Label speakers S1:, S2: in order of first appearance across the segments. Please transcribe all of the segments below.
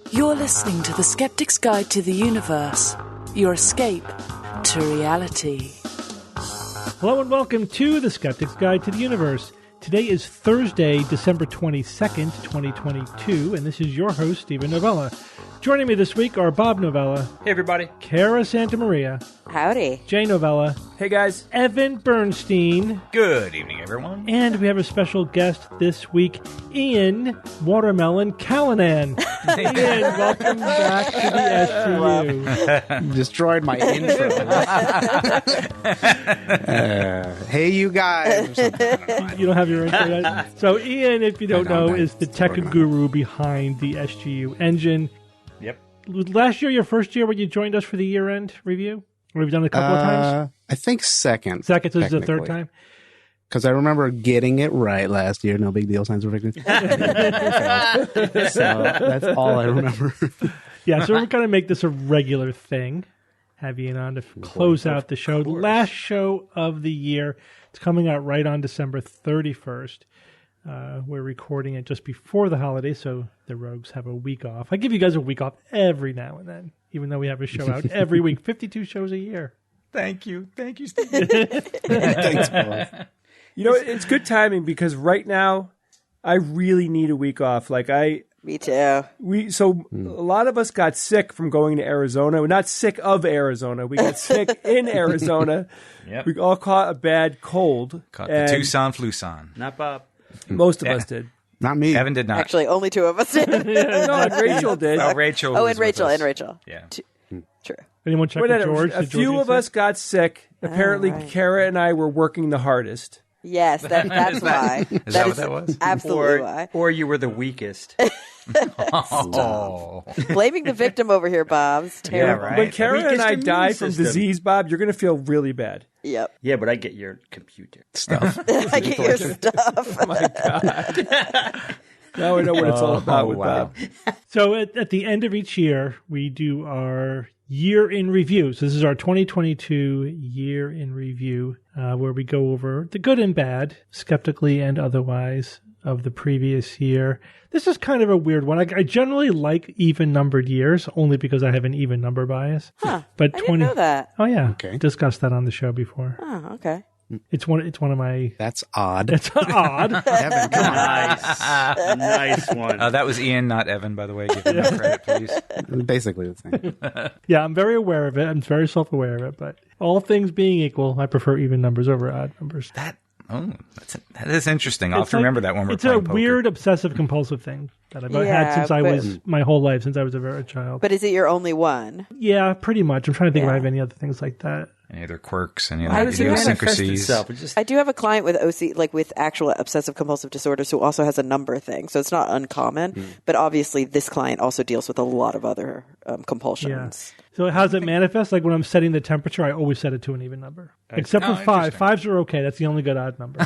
S1: You're listening to the Skeptic's Guide to the Universe, your escape to reality.
S2: Hello and welcome to the Skeptic's Guide to the Universe. Today is Thursday, December 22nd, 2022, and this is your host, Stephen Novella. Joining me this week are Bob Novella.
S3: Hey, everybody.
S2: Cara Santamaria.
S4: Howdy.
S2: Jay Novella.
S3: Hey, guys.
S2: Evan Bernstein.
S5: Good evening, everyone.
S2: And we have a special guest this week, Ian Watermelon Callanan. Ian, welcome back to the STU.
S6: You destroyed my intro. Hey, you guys. Or something.
S2: You don't have your intro yet? So Ian, if you don't know, is the tech guru behind the SGU engine.
S5: Yep.
S2: Last year, your first year when you joined us for the year-end review? Or have you done it a couple of times?
S6: I think second.
S2: Second, so this is the third time?
S6: Because I remember getting it right last year. No big deal, science fiction. So that's all I remember.
S2: Yeah, so we're going to make this a regular thing. Have Ian on to close out the show. Last show of the year. It's coming out right on December 31st. We're recording it just before the holidays, so the rogues have a week off. I give you guys a week off every now and then, even though we have a show out every week. 52 shows a year.
S5: Thank you. Thank you, Steve.
S6: Thanks, boss.
S3: You know, it's good timing because right now I really need a week off.
S4: Me too.
S3: A lot of us got sick from going to Arizona. We're not sick of Arizona. We got sick in Arizona.
S5: Yep.
S3: We all caught a bad cold.
S5: Caught the Tucson fluson.
S3: Not Bob. Most of us did.
S6: Not me.
S5: Evan did not.
S4: Actually, only two of us did.
S3: No, and Rachel did.
S5: Oh, Rachel.
S4: Oh,
S5: was
S4: and
S5: with
S4: Rachel.
S5: us.
S4: And Rachel.
S5: Yeah.
S4: True.
S2: Anyone check with George?
S3: A
S2: Did
S3: few
S2: George
S3: of
S2: get
S3: us
S2: sick?
S3: got sick. Apparently,
S4: right.
S3: Cara and I were working the hardest.
S4: Yes, that's why.
S5: Is that what that was?
S4: Absolutely why.
S7: Or you were the weakest.
S5: Oh.
S4: Blaming the victim over here, Bob. It's terrible.
S5: right.
S3: When Cara and
S7: Weakest
S3: I
S7: immune
S3: die from
S7: system.
S3: disease, Bob, you're going to feel really bad.
S4: Yep.
S7: Yeah, but I get your computer.
S6: Stuff.
S4: I get your stuff.
S3: Oh, my God. Now I know what it's all about with
S5: wow.
S3: Bob.
S2: So at the end of each year, we do our year in review. So this is our 2022 year in review, where we go over the good and bad, skeptically and otherwise, of the previous year. This is kind of a weird one. I generally like even-numbered years, only because I have an even number bias.
S4: Huh.
S2: But
S4: I didn't know that.
S2: Oh yeah,
S6: Okay.
S2: discussed that on the show before.
S4: Oh, okay.
S2: It's one of my.
S6: That's odd.
S2: It's odd.
S6: Evan, come on.
S7: Nice. Nice one.
S5: That was Ian, not Evan, by the way. Give him credit, please.
S6: Basically the same.
S2: Yeah, I'm very aware of it. I'm very self-aware of it. But all things being equal, I prefer even numbers over odd numbers.
S5: That is interesting. I'll have
S2: It's
S5: to remember that when we're
S2: It's
S5: playing
S2: a
S5: poker.
S2: weird obsessive-compulsive thing that I've
S4: Yeah,
S2: had since I
S4: but-
S2: was my whole life, since I was a very child.
S4: But is it your only one?
S2: Yeah, pretty much. I'm trying to think if I
S4: Yeah.
S2: have any other things like that.
S5: Any other quirks, any
S7: How
S5: other
S7: does it manifest
S5: idiosyncrasies.
S7: itself? It just,
S4: I do have a client with OC, like with actual obsessive compulsive disorders, who also has a number thing. So it's not uncommon. But obviously, this client also deals with a lot of other compulsions.
S2: So how does it manifest? Like when I'm setting the temperature, I always set it to an even number. Except for 5.
S5: interesting.
S2: 5s are okay. That's the only good odd number.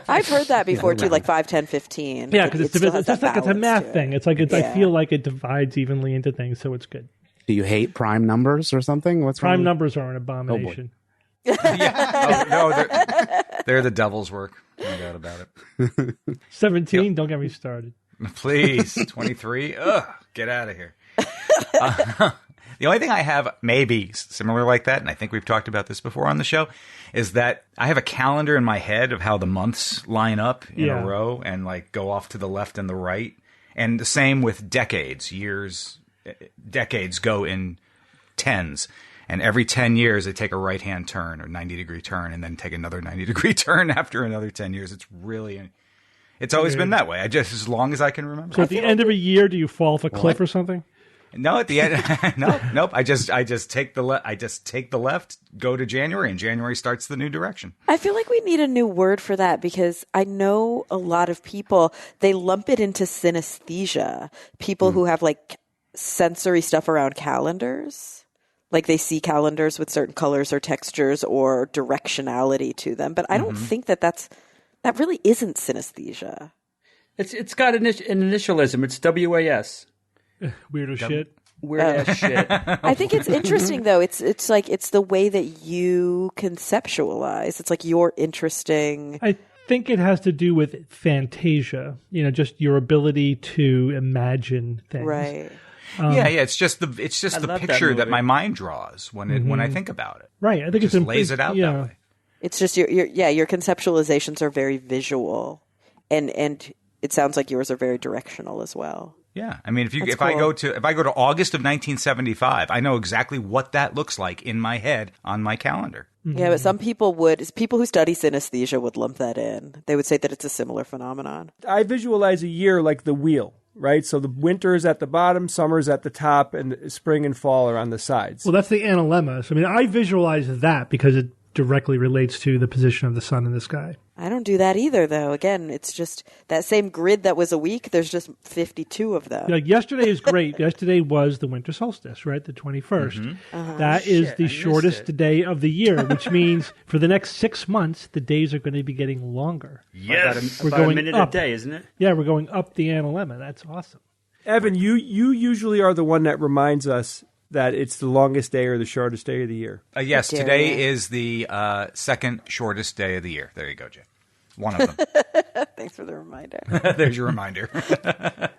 S4: I've heard that before too, like 5, 10, 15.
S2: Yeah, because it's
S4: still has
S2: just
S4: that
S2: like it's a
S4: balance
S2: math
S4: to it.
S2: thing. It's like I
S4: Yeah.
S2: feel like it divides evenly into things, so it's good.
S6: Do you hate prime numbers or something? What's
S2: Prime
S6: wrong?
S2: numbers are an abomination.
S5: Yeah. Oh, no, they're the devil's work. No doubt about it.
S2: 17, don't get me started.
S5: Please, 23. Ugh, get out of here. The only thing I have maybe similar like that, and I think we've talked about this before on the show, is that I have a calendar in my head of how the months line up in a row and like go off to the left and the right. And the same with decades, years. Decades go in tens. And every 10 years, they take a right-hand turn or 90-degree turn and then take another 90-degree turn after another 10 years. It's always been that way. As long as I can remember.
S2: So at the end of a year, do you fall off a cliff or something?
S5: No, at the end, nope. I just take the left, go to January, and January starts the new direction.
S4: I feel like we need a new word for that because I know a lot of people, they lump it into synesthesia. People who have like sensory stuff around calendars. Like they see calendars with certain colors or textures or directionality to them. But I don't think that really isn't synesthesia.
S7: it's got an initialism. It's WAS.
S2: Weirdo shit.
S7: Weird ass shit.
S4: I think it's interesting though. It's like it's the way that you conceptualize. It's like your interesting.
S2: I think it has to do with fantasia, just your ability to imagine things.
S4: Right.
S5: It's just the picture that my mind draws when I think about it.
S2: Right. I think
S5: it just lays it out that way.
S4: It's just your conceptualizations are very visual, and it sounds like yours are very directional as well.
S5: Yeah, I mean, if I go to August of 1975, I know exactly what that looks like in my head on my calendar.
S4: Yeah, but some people who study synesthesia would lump that in. They would say that it's a similar phenomenon.
S3: I visualize a year like the wheel, right? So the winter is at the bottom, summer is at the top, and spring and fall are on the sides.
S2: Well, that's the analemma. So, I mean, I visualize that because it directly relates to the position of the sun in the sky.
S4: I don't do that either, though. Again, it's just that same grid that was a week. There's just 52 of them.
S2: Like yesterday is great. Yesterday was the winter solstice, right? The 21st. That is the shortest day of the year, which means for the next 6 months, the days are going to be getting longer.
S7: Yes.
S2: We're
S7: about
S2: going
S7: a minute
S2: up.
S7: a day, isn't it?
S2: Yeah, we're going up the analemma. That's awesome.
S3: Evan, you usually are the one that reminds us that it's the longest day or the shortest day of the year.
S5: Yes, today is the second shortest day of the year. There you go, Jay. One of them.
S4: Thanks for the reminder.
S5: There's your reminder.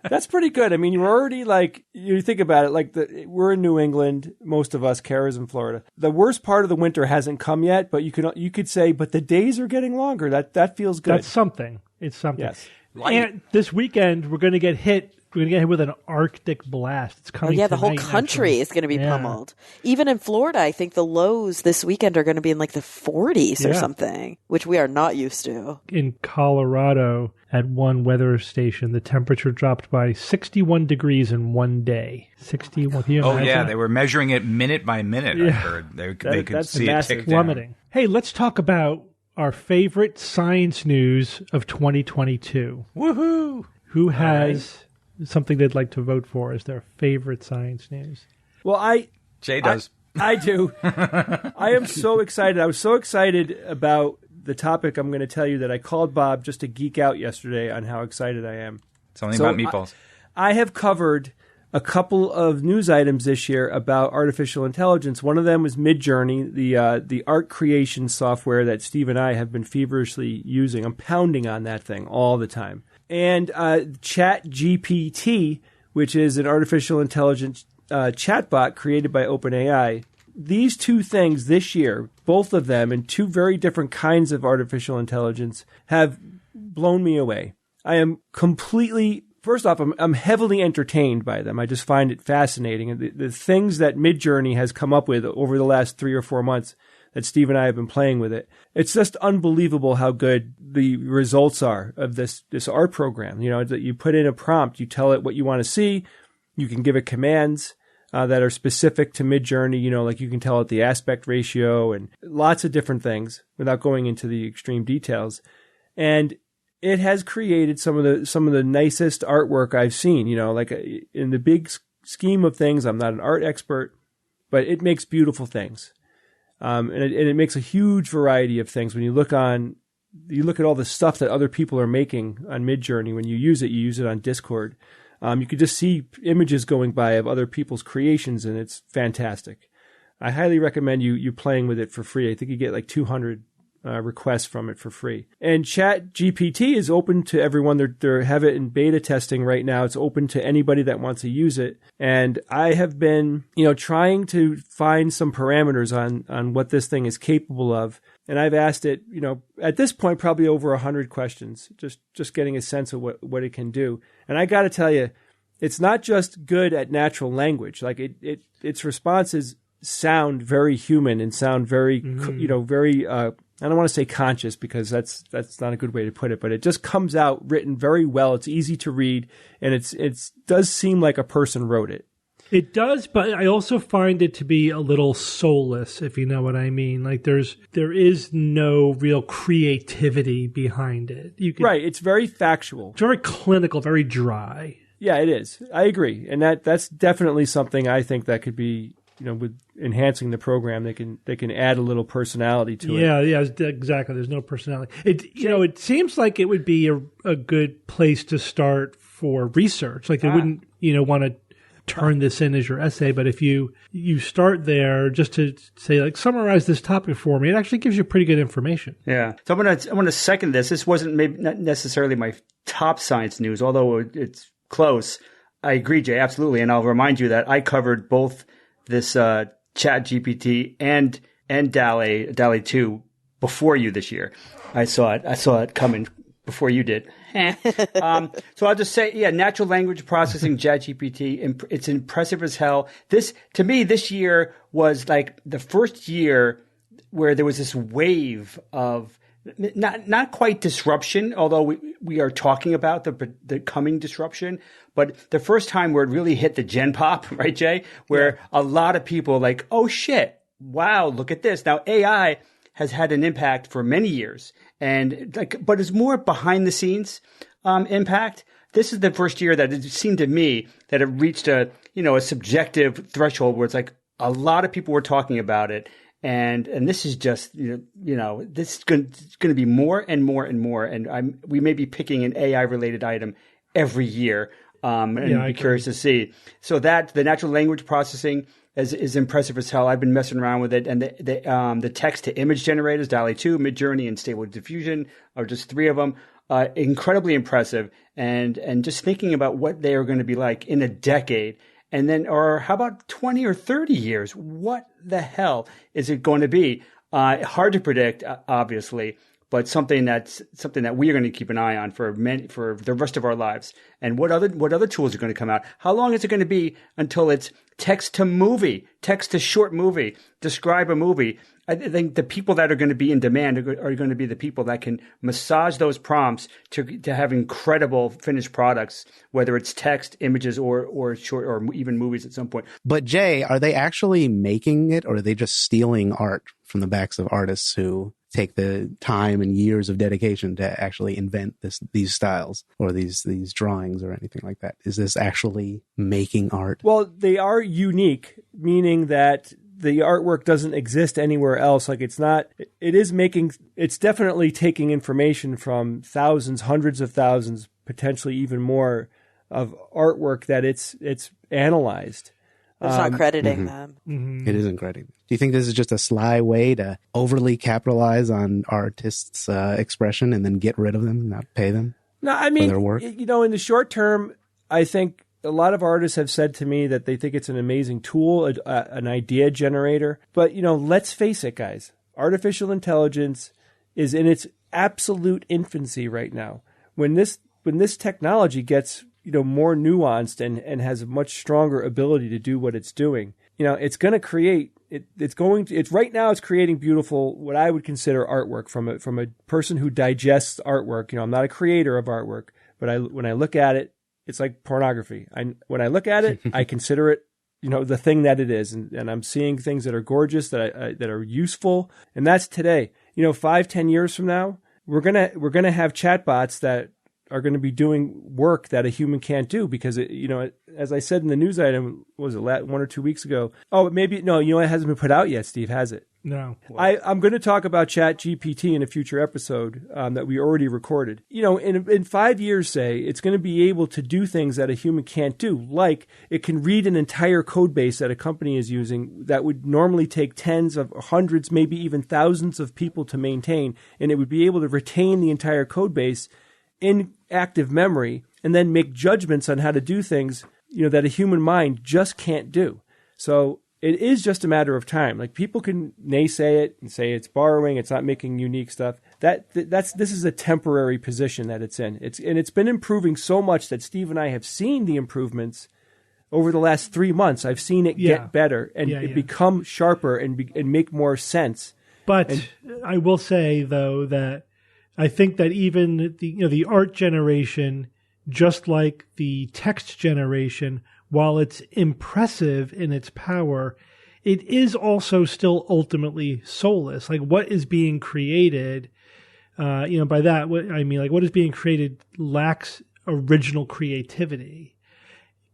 S3: That's pretty good. I mean, you're already you think about it, we're in New England, most of us, Cara's in Florida. The worst part of the winter hasn't come yet, but you could say, but the days are getting longer. That feels good.
S2: That's something. It's something.
S3: Yes.
S2: And this weekend, we're going to get hit. We're going to get hit with an Arctic blast. It's coming.
S4: The whole country is going to be pummeled. Even in Florida, I think the lows this weekend are going to be in like the 40s or something, which we are not used to.
S2: In Colorado, at one weather station, the temperature dropped by 61 degrees in one day. 61. Can you imagine?
S5: They were measuring it minute by minute. I heard they could see it tick
S2: plummeting.
S5: down.
S2: Hey, let's talk about our favorite science news of 2022.
S5: Woohoo!
S2: Who has something they'd like to vote for as their favorite science news?
S3: Well,
S5: Jay does.
S3: I do. I am so excited. I was so excited about the topic I'm going to tell you that I called Bob just to geek out yesterday on how excited I am.
S5: Something about meatballs.
S3: I have covered a couple of news items this year about artificial intelligence. One of them was Midjourney, the art creation software that Steve and I have been feverishly using. I'm pounding on that thing all the time. And ChatGPT, which is an artificial intelligence chatbot created by OpenAI. These two things this year, both of them, and two very different kinds of artificial intelligence, have blown me away. I am completely, first off, I'm heavily entertained by them. I just find it fascinating. And the things that Midjourney has come up with over the last 3 or 4 months that Steve and I have been playing with it. It's just unbelievable how good the results are of this art program. You know, that you put in a prompt, you tell it what you want to see, you can give it commands that are specific to Midjourney, you know, like you can tell it the aspect ratio and lots of different things without going into the extreme details. And it has created some of the nicest artwork I've seen, you know, like in the big scheme of things, I'm not an art expert, but it makes beautiful things. And it makes a huge variety of things. When you look at all the stuff that other people are making on Midjourney. When you use it on Discord. You could just see images going by of other people's creations, and it's fantastic. I highly recommend you playing with it for free. I think you get like 200 requests from it for free. And ChatGPT is open to everyone. They have it in beta testing right now. It's open to anybody that wants to use it. And I have been, trying to find some parameters on what this thing is capable of. And I've asked it, at this point, probably over 100 questions, just getting a sense of what it can do. And I got to tell you, it's not just good at natural language. Like its responses sound very human and sound very, very, I don't want to say conscious because that's not a good way to put it, but it just comes out written very well. It's easy to read, and it does seem like a person wrote it.
S2: It does, but I also find it to be a little soulless, if you know what I mean. Like there is no real creativity behind it.
S3: Right, it's very factual.
S2: It's very clinical, very dry.
S3: Yeah, it is. I agree, and that's definitely something I think that could be. With enhancing the program, they can add a little personality to it.
S2: Yeah, exactly. There's no personality. It seems like it would be a good place to start for research. Like they wouldn't, want to turn this in as your essay. But if you start there just to say, like, summarize this topic for me, it actually gives you pretty good information.
S7: Yeah. So I'm gonna second this. This wasn't maybe not necessarily my top science news, although it's close. I agree, Jay, absolutely. And I'll remind you that I covered both this Chat GPT and DALL-E 2 before you this year. I saw it coming before you did. So I'll just say, natural language processing, ChatGPT, it's impressive as hell. To me, this year was like the first year where there was this wave of not quite disruption, although we are talking about the coming disruption, but the first time where it really hit the gen pop, right, Jay? Where a lot of people like, oh shit, wow, look at this. Now AI has had an impact for many years, but it's more behind the scenes impact. This is the first year that it seemed to me that it reached a subjective threshold where it's like a lot of people were talking about it, and this is just this is going to be more and more and more, and we may be picking an AI related item every year, and be curious to see. So that the natural language processing is impressive as hell. I've been messing around with it, and the text to image generators, DALL-E 2, Midjourney, and Stable Diffusion are just three of them. Incredibly impressive, and just thinking about what they are going to be like in a decade, and then, or how about 20 or 30 years? What the hell is it going to be? Hard to predict, obviously, but something that we are going to keep an eye on for the rest of our lives. And what other tools are going to come out? How long is it going to be until it's text to movie, text to short movie, describe a movie? I think the people that are going to be in demand are going to be the people that can massage those prompts to have incredible finished products, whether it's text, images, or short, or even movies at some point.
S6: But Jay, are they actually making it, or are they just stealing art from the backs of artists who take the time and years of dedication to actually invent these styles or these drawings or anything like that? Is this actually making art?
S3: Well, they are unique, meaning that the artwork doesn't exist anywhere else. Like it's definitely taking information from thousands, hundreds of thousands, potentially even more of artwork that it's analyzed.
S4: It's not crediting them.
S6: Mm-hmm. It isn't crediting. Do you think this is just a sly way to overly capitalize on artists' expression and then get rid of them, not pay them?
S3: No, I mean,
S6: for their work?
S3: In the short term, I think a lot of artists have said to me that they think it's an amazing tool, an idea generator. But, let's face it, guys. Artificial intelligence is in its absolute infancy right now. When this technology gets, more nuanced and has a much stronger ability to do what it's doing, it's going to create, right now it's creating beautiful, what I would consider artwork from a person who digests artwork. I'm not a creator of artwork, but when I look at it, it's like pornography. When I look at it, I consider it, the thing that it is, and I'm seeing things that are gorgeous, that are useful, and that's today. 5-10 years from now, we're gonna have chatbots that are going to be doing work that a human can't do because as I said in the news item, what was it 1 or 2 weeks ago? Oh, maybe no. It hasn't been put out yet. Steve, has it?
S2: No.
S3: I'm going to talk about Chat GPT in a future episode that we already recorded. In 5 years, say, it's going to be able to do things that a human can't do. Like it can read an entire code base that a company is using that would normally take tens of hundreds, maybe even thousands of people to maintain. And it would be able to retain the entire code base in active memory and then make judgments on how to do things, that a human mind just can't do. So it is just a matter of time. Like people can naysay it and say it's borrowing, it's not making unique stuff. This is a temporary position that it's in. It's been improving so much that Steve and I have seen the improvements over the last 3 months. I've seen it get better and it become sharper and make more sense.
S2: But I will say though that I think that even the art generation, just like the text generation, while it's impressive in its power, it is also still ultimately soulless. Like what is being created, by that I mean like what is being created lacks original creativity,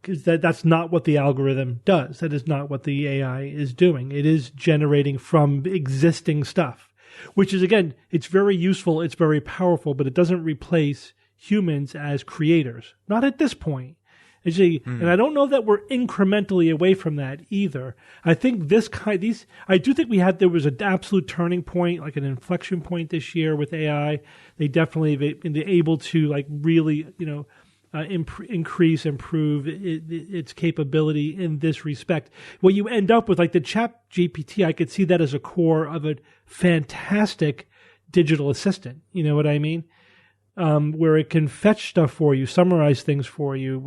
S2: because that's not what the algorithm does. That is not what the AI is doing. It is generating from existing stuff. Which is, again, it's very useful, it's very powerful, but it doesn't replace humans as creators. Not at this point. And I don't know that we're incrementally away from that either. I think I do think there was an absolute turning point, like an inflection point this year with AI. They definitely have been able to like really, improve its capability in this respect. What you end up with, like the Chat GPT, I could see that as a core of a fantastic digital assistant. You know what I mean? Where it can fetch stuff for you, summarize things for you,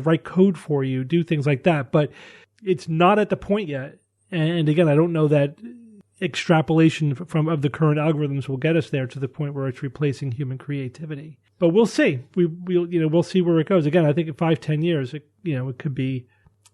S2: write code for you, do things like that. But it's not at the point yet. And again, I don't know that extrapolation of the current algorithms will get us there to the point where it's replacing human creativity. But we'll see. We'll see where it goes. Again, I think in 5-10 years, it could be,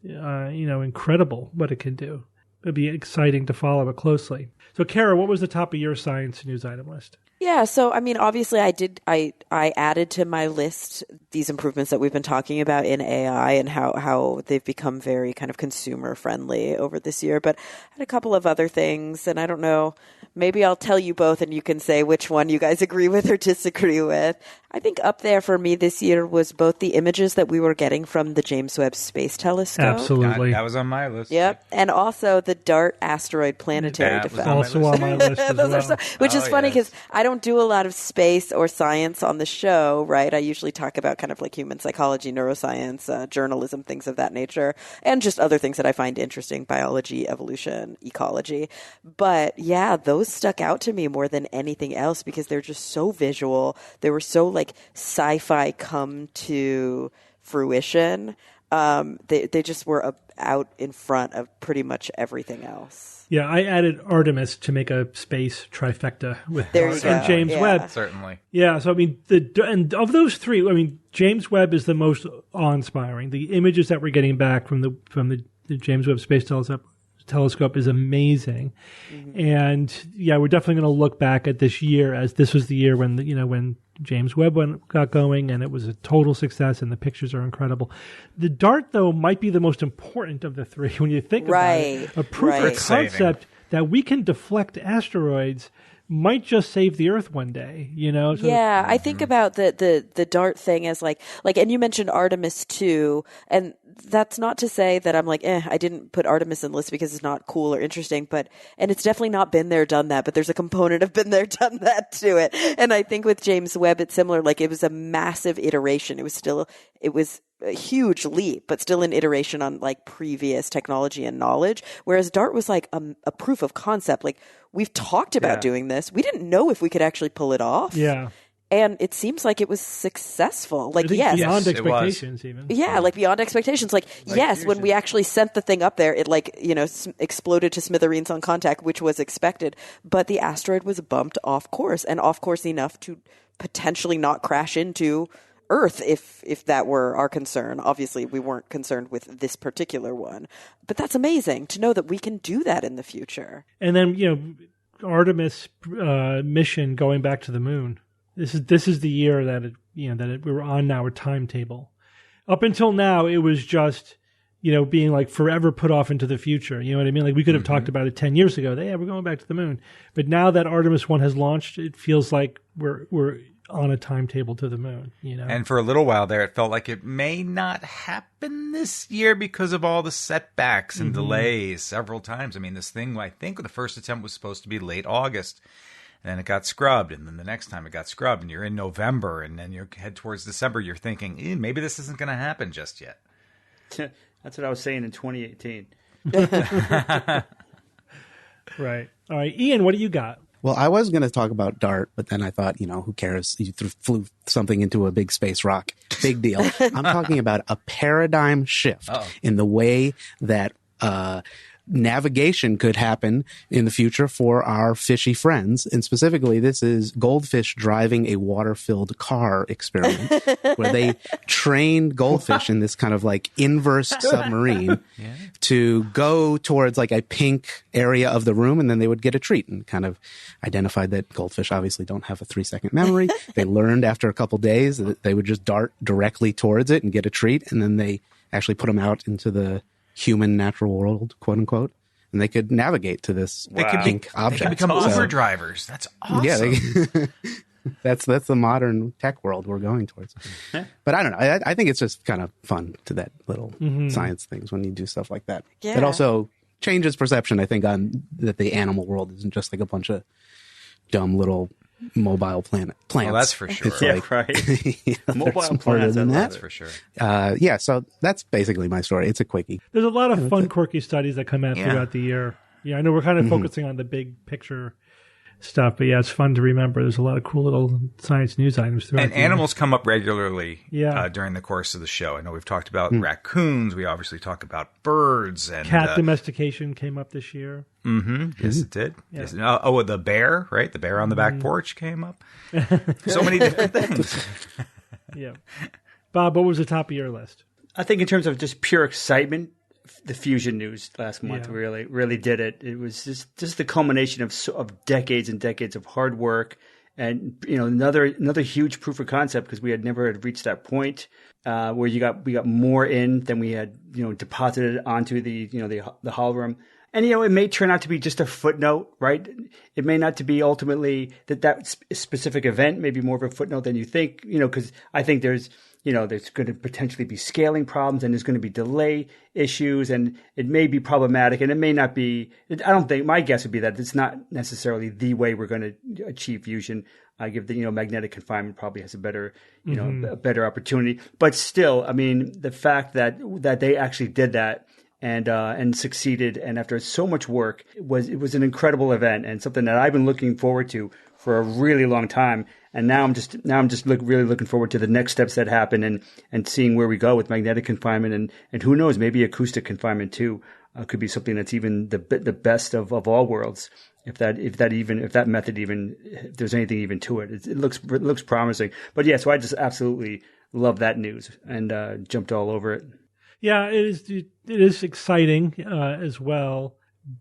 S2: incredible what it can do. It'd be exciting to follow it closely. So, Cara, what was the top of your science news item list?
S4: Yeah, so I mean, obviously, I added to my list these improvements that we've been talking about in AI and how they've become very kind of consumer friendly over this year. But I had a couple of other things, and I don't know, maybe I'll tell you both, and you can say which one you guys agree with or disagree with. I think up there for me this year was both the images that we were getting from the James Webb Space Telescope.
S2: Absolutely,
S5: that was on my list.
S4: Yep, and also the DART asteroid planetary defense.
S2: Also on my list as well.
S4: Which is funny because I don't do a lot of space or science on the show, right? I usually talk about kind of like human psychology, neuroscience, journalism, things of that nature, and just other things that I find interesting, biology, evolution, ecology. But yeah, those stuck out to me more than anything else because they're just so visual. They were so like sci-fi come to fruition. They just were out in front of pretty much everything else.
S2: Yeah, I added Artemis to make a space trifecta with James
S4: yeah.
S2: Webb.
S5: Certainly.
S2: Yeah, so I mean, and of those three, I mean, James Webb is the most awe-inspiring. The images that we're getting back from the James Webb Space Telescope is amazing. Mm-hmm. And yeah, we're definitely going to look back at this year as this was the year when James Webb got going, and it was a total success, and the pictures are incredible. The DART, though, might be the most important of the three when you think about it. A proof of concept that we can deflect asteroids might just save the Earth one day, So,
S4: yeah, I think about the DART thing as like, and you mentioned Artemis too, and that's not to say that I'm like, I didn't put Artemis in the list because it's not cool or interesting, and it's definitely not been there, done that, but there's a component of been there, done that to it. And I think with James Webb, it's similar. Like it was a massive iteration. It was a huge leap, but still an iteration on like previous technology and knowledge. Whereas DART was like a proof of concept. Like we've talked about doing this. We didn't know if we could actually pull it off.
S2: Yeah.
S4: And it seems like it was successful. Like, yes.
S2: Beyond expectations, even.
S4: Yeah, like beyond expectations. Like yes, when we actually sent the thing up there, it exploded to smithereens on contact, which was expected. But the asteroid was bumped off course, and off course enough to potentially not crash into Earth if that were our concern. Obviously, we weren't concerned with this particular one. But that's amazing to know that we can do that in the future.
S2: And then, Artemis mission going back to the moon. This is the year that we were on our timetable. Up until now, it was just, being like forever put off into the future. You know what I mean? Like we could have talked about it 10 years ago. Yeah, we're going back to the moon. But now that Artemis 1 has launched, it feels like we're on a timetable to the moon,
S5: And for a little while there, it felt like it may not happen this year because of all the setbacks and delays several times. I mean, this thing, I think the first attempt was supposed to be late August. And then it got scrubbed, and then the next time it got scrubbed, and you're in November, and then you head towards December, you're thinking, maybe this isn't going to happen just yet.
S7: That's what I was saying in 2018.
S2: Right. All right. Ian, what do you got?
S6: Well, I was going to talk about DART, but then I thought, who cares? You flew something into a big space rock. Big deal. I'm talking about a paradigm shift in the way that navigation could happen in the future for our fishy friends. And specifically, this is goldfish driving a water-filled car experiment where they trained goldfish in this kind of like inverse submarine to go towards like a pink area of the room, and then they would get a treat, and kind of identified that goldfish obviously don't have a 3-second memory. They learned after a couple days that they would just dart directly towards it and get a treat, and then they actually put them out into the human natural world, quote unquote, and they could navigate to this pink object.
S5: They could become Uber drivers. That's awesome.
S6: Yeah, That's the modern tech world we're going towards. But I don't know. I think it's just kind of fun to that little science things when you do stuff like that.
S4: Yeah.
S6: It also changes perception, I think, on that the animal world isn't just like a bunch of dumb little mobile plants.
S5: Well, that's for sure.
S6: It's
S7: Yeah, right. Mobile plants,
S5: That's for sure.
S6: Yeah, so that's basically my story. It's a quickie.
S2: There's a lot of fun, quirky studies that come out throughout the year. Yeah, I know we're kind of focusing on the big picture stuff, but yeah, it's fun to remember. There's a lot of cool little science news items throughout.
S5: And
S2: the year.
S5: animals come up regularly
S2: Yeah.
S5: during the course of the show. I know we've talked about raccoons. We obviously talk about birds and
S2: Cat domestication came up this year.
S5: Yes, it did.
S2: Yeah.
S5: Yes. The bear, right? The bear on the back porch came up. So many different things.
S2: Yeah. Bob, what was the top of your list?
S7: I think in terms of just pure excitement, the fusion news last month
S2: Yeah.
S7: really did it. It was just the culmination of decades and decades of hard work, and another huge proof of concept, because we had never reached that point where we got more in than we had deposited onto the hologram. And it may turn out to be just a footnote, right? It may not to be ultimately that specific event may be more of a footnote than you think, because I think there's going to potentially be scaling problems, and there's going to be delay issues, and it may be problematic, and it may not be. I don't think, my guess would be that it's not necessarily the way we're going to achieve fusion. I give the magnetic confinement probably has a better a better opportunity, but still, I mean, the fact that they actually did that and succeeded, and after so much work, it was an incredible event, and something that I've been looking forward to for a really long time. And now I'm just really looking forward to the next steps that happen, and seeing where we go with magnetic confinement, and who knows, maybe acoustic confinement too could be something that's even the best of all worlds. If there's anything even to it, it looks promising. But yeah, so I just absolutely love that news and jumped all over it.
S2: Yeah, it is exciting as well,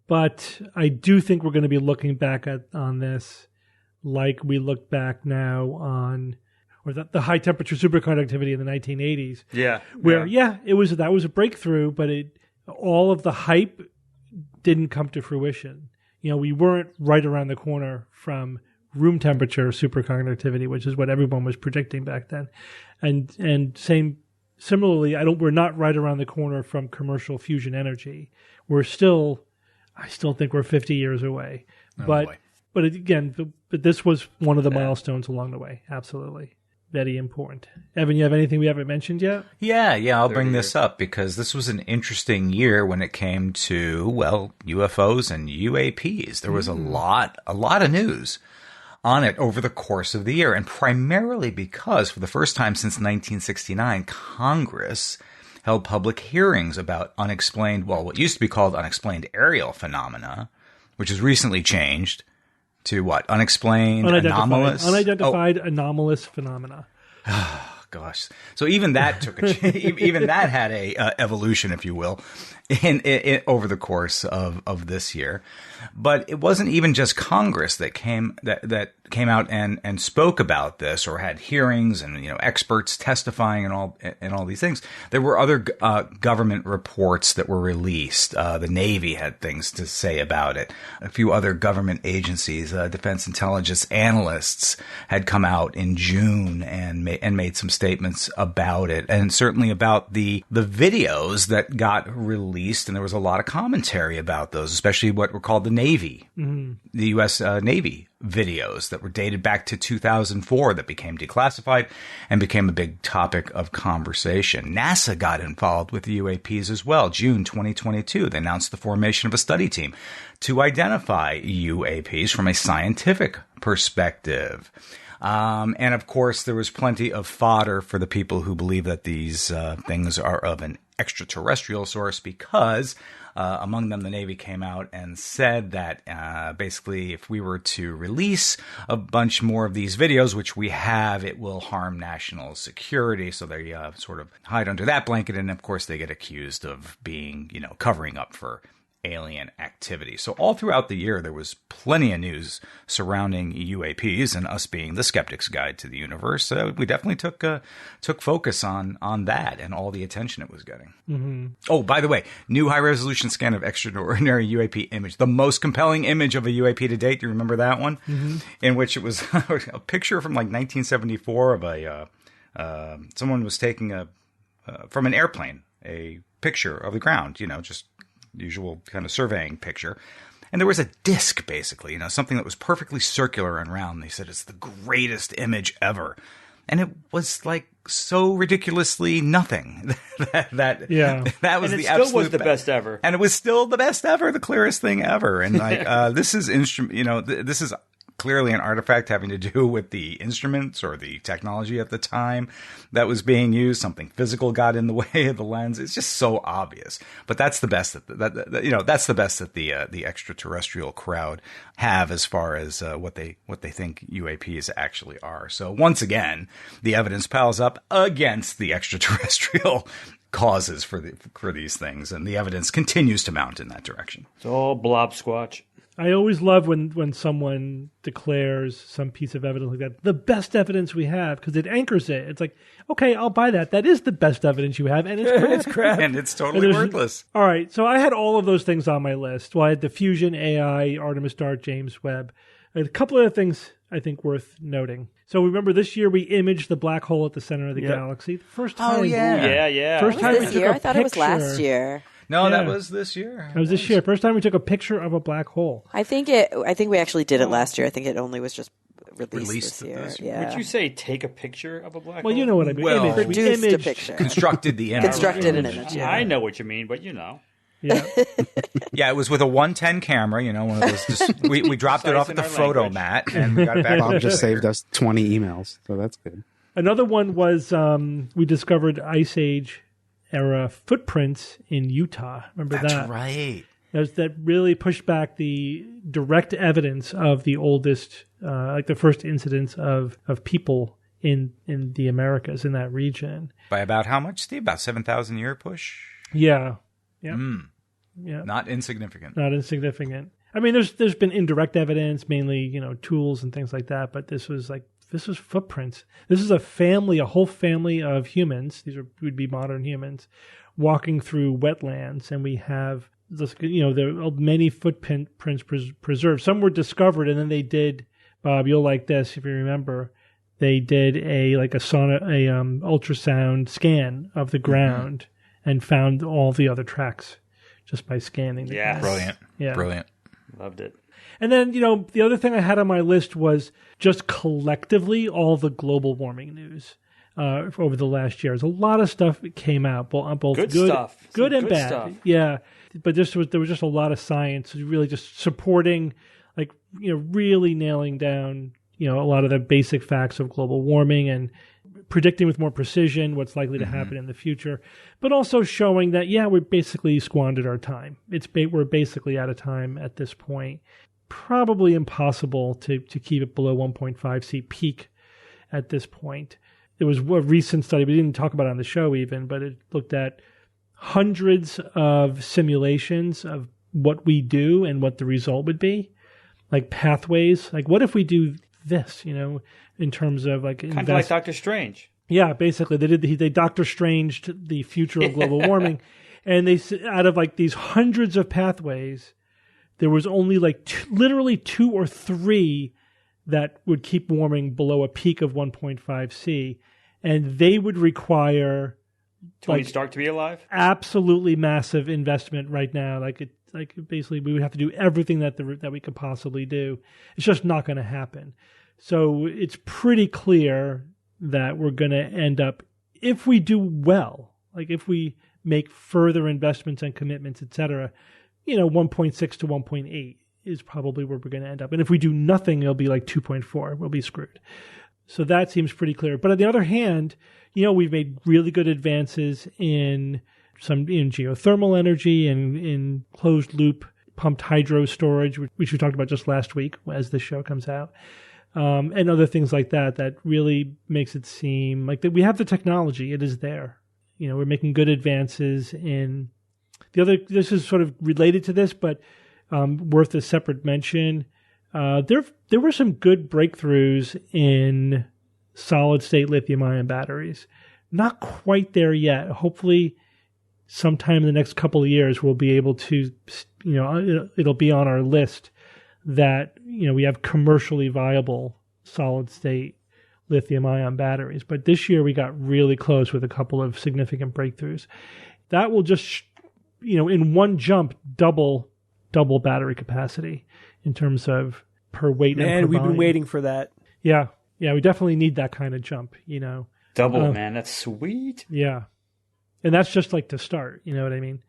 S2: but I do think we're going to be looking back on this like we look back now on the high temperature superconductivity in the 1980s.
S7: Yeah,
S2: where that was a breakthrough, but all of the hype didn't come to fruition. We weren't right around the corner from room temperature superconductivity, which is what everyone was predicting back then, and similarly, we're not right around the corner from commercial fusion energy. I still think we're 50 years away. But this was one of the milestones along the way. Absolutely. Very important. Evan, you have anything we haven't mentioned yet?
S5: Yeah, I'll bring this up because this was an interesting year when it came to, UFOs and UAPs. There was a lot of news on it over the course of the year, and primarily because for the first time since 1969, Congress held public hearings about what used to be called unexplained aerial phenomena, which has recently changed to what? Unidentified
S2: anomalous phenomena.
S5: Gosh. So even that even that had a evolution, if you will, in over the course of this year. But it wasn't even just Congress that came out and spoke about this, or had hearings and experts testifying and all these things. There were other government reports that were released. The Navy had things to say about it. A few other government agencies, defense intelligence analysts, had come out in June and made some statements about it, and certainly about the videos that got released. And there was a lot of commentary about those, especially what were called the Navy, the U.S. Navy videos that were dated back to 2004 that became declassified and became a big topic of conversation. NASA got involved with the UAPs as well. June 2022, they announced the formation of a study team to identify UAPs from a scientific perspective. And of course, there was plenty of fodder for the people who believe that these things are of an extraterrestrial source, because among them, the Navy came out and said that basically if we were to release a bunch more of these videos, which we have, it will harm national security. So they sort of hide under that blanket. And of course, they get accused of being, covering up for alien activity. So all throughout the year, there was plenty of news surrounding UAPs, and us being the Skeptics Guide to the Universe, we definitely took focus on that and all the attention it was getting. Mm-hmm. Oh, by the way, new high-resolution scan of extraordinary UAP image. The most compelling image of a UAP to date. Do you remember that one? Mm-hmm. In which it was a picture from like 1974 of someone was taking from an airplane, a picture of the ground, just usual kind of surveying picture. And there was a disc, basically, something that was perfectly circular and round. They said it's the greatest image ever. And it was like so ridiculously nothing that was
S7: and
S5: the
S7: it
S5: absolute
S7: still was the best ever.
S5: And it was still the best ever, the clearest thing ever. And like, this is this is clearly an artifact having to do with the instruments or the technology at the time that was being used. Something physical got in the way of the lens. It's just so obvious. But that's the best that's the best that the extraterrestrial crowd have as far as what they think UAPs actually are. So once again, the evidence piles up against the extraterrestrial causes for these things, and the evidence continues to mount in that direction.
S7: It's all blob squatch.
S2: I always love when someone declares some piece of evidence like that, the best evidence we have, because it anchors it. It's like, okay, I'll buy that. That is the best evidence you have, and it's crap.
S3: It's crap.
S5: And it's totally worthless.
S2: All right, so I had all of those things on my list. Well, I had the fusion, AI, Artemis Dart, James Webb. I had a couple of things I think worth noting. So remember, this year we imaged the black hole at the center of the galaxy. First time.
S5: Oh, yeah.
S7: Yeah.
S2: First time we
S4: This
S2: took
S4: year?
S2: a
S4: I thought it was
S2: picture.
S4: last year.
S5: No,
S2: Yeah.
S5: that was this year.
S2: It was this year. First time we took a picture of a black hole.
S4: I think we actually did it last year. I think it only was just released this year.
S5: this year.
S4: Yeah.
S7: Would you say take a picture of a black
S2: Well,
S7: hole?
S2: you know what I mean.
S5: Well,
S2: Image. We
S4: produced a
S2: imaged-
S4: picture.
S5: Constructed the image.
S4: Constructed an image. Yeah.
S7: I know what you mean, but
S2: Yeah.
S5: Yeah, it was with a 110 camera, one of those. Just, we dropped it off at the
S7: Precise in our
S5: photo
S7: language.
S5: mat, and we got it back.
S6: Bob just saved us 20 emails, so that's good.
S2: Another one was we discovered Ice Age era footprints in Utah. Remember
S5: That's
S2: that?
S5: right.
S2: That really pushed back the direct evidence of the oldest, like the first incidents of people in the Americas, in that region.
S5: By about how much, Steve? About 7,000 year push?
S2: Yeah. Yeah. Yeah.
S5: Not insignificant.
S2: Not insignificant. I mean, there's been indirect evidence, mainly, tools and things like that, but this was footprints. This is a whole family of humans. These would be modern humans walking through wetlands, and we have this, there are many footprints preserved. Some were discovered, and then they did, Bob, you'll like this if you remember, they did a ultrasound scan of the ground and found all the other tracks just by scanning the ground.
S5: Brilliant.
S2: Yeah.
S5: Brilliant.
S7: Loved it.
S2: And then, the other thing I had on my list was just collectively all the global warming news over the last year. There's a lot of stuff that came out, both
S7: Good
S2: good,
S7: stuff.
S2: good
S7: Some
S2: and
S7: good
S2: bad.
S7: stuff.
S2: Yeah, but there was just a lot of science, really just supporting, really nailing down, a lot of the basic facts of global warming and predicting with more precision what's likely to happen in the future, but also showing that, we basically squandered our time. We're basically out of time at this point. Probably impossible to keep it below 1.5 C peak at this point. There was a recent study, we didn't talk about it on the show even, but it looked at hundreds of simulations of what we do and what the result would be, like pathways. Like, what if we do this, in terms of like...
S7: Kind of like Doctor Strange.
S2: Yeah, basically. They Doctor Stranged the future of global warming. And they, out of like these hundreds of pathways, there was only literally 2 or 3 that would keep warming below a peak of 1.5 C. And they would require
S7: Tony Stark to be alive?
S2: Absolutely massive investment right now. Basically we would have to do everything that we could possibly do. It's just not going to happen. So it's pretty clear that we're going to end up, if we do well, if we make further investments and commitments, etc., 1.6 to 1.8 is probably where we're going to end up. And if we do nothing, it'll be like 2.4. We'll be screwed. So that seems pretty clear. But on the other hand, we've made really good advances in geothermal energy and in closed loop pumped hydro storage, which we talked about just last week as the show comes out. And other things like that really makes it seem like that we have the technology. It is there. We're making good advances in this is sort of related to this, but worth a separate mention. There were some good breakthroughs in solid-state lithium-ion batteries. Not quite there yet. Hopefully, sometime in the next couple of years, we'll be able to, it'll be on our list that, we have commercially viable solid-state lithium-ion batteries. But this year, we got really close with a couple of significant breakthroughs. That will just, in one jump, double battery capacity in terms of per weight.
S3: And we've been waiting for that.
S2: Yeah, we definitely need that kind of jump,
S7: Double, man, that's sweet.
S2: Yeah. And that's just like to start, you know what I mean?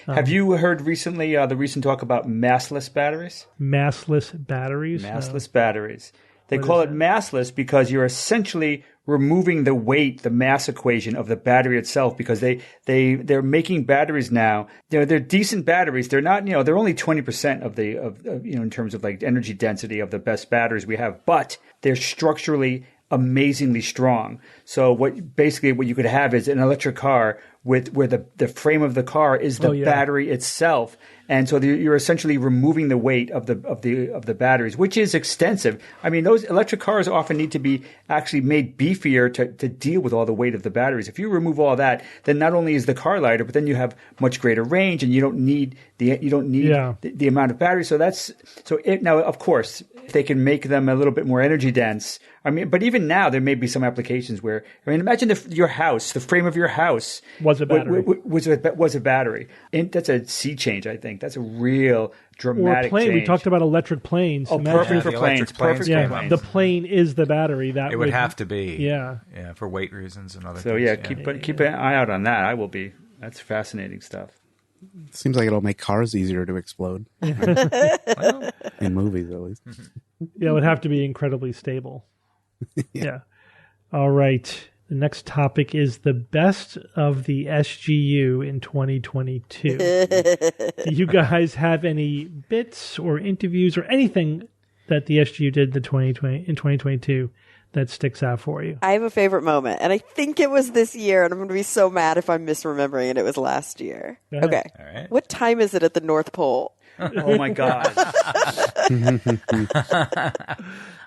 S7: Have you heard recently the recent talk about massless batteries?
S2: Massless batteries?
S7: Massless batteries. They call it massless because you're essentially removing the weight, the mass equation of the battery itself, because they're making batteries now. They're decent batteries. They're not, they're only 20% of in terms of like energy density of the best batteries we have, but they're structurally amazingly strong. So what you could have is an electric car where the frame of the car is the battery itself. And so you're essentially removing the weight of the batteries, which is extensive. I mean, those electric cars often need to be actually made beefier to deal with all the weight of the batteries. If you remove all that, then not only is the car lighter, but then you have much greater range, and you don't need the amount of battery. Now, of course, if they can make them a little bit more energy dense. I mean, but even now there may be some applications where, imagine your house, the frame of your house
S2: was a battery.
S7: Was a battery. And that's a sea change, I think. That's a real dramatic change.
S2: We talked about electric planes.
S7: Oh, perfect for planes. Perfect for planes.
S2: The plane is the battery.
S5: It would have to be.
S2: Yeah.
S5: Yeah, for weight reasons and other
S7: things. So keep an eye out on that. I will be. That's fascinating stuff.
S6: Seems like it'll make cars easier to explode. In movies, at least.
S2: Yeah, it would have to be incredibly stable. Yeah. All right. The next topic is the best of the SGU in 2022. Do you guys have any bits or interviews or anything that the SGU did in 2022 that sticks out for you?
S4: I have a favorite moment, and I think it was this year, and I'm going to be so mad if I'm misremembering it. It was last year. Okay. All right. What time is it at the North Pole?
S7: Oh, my God.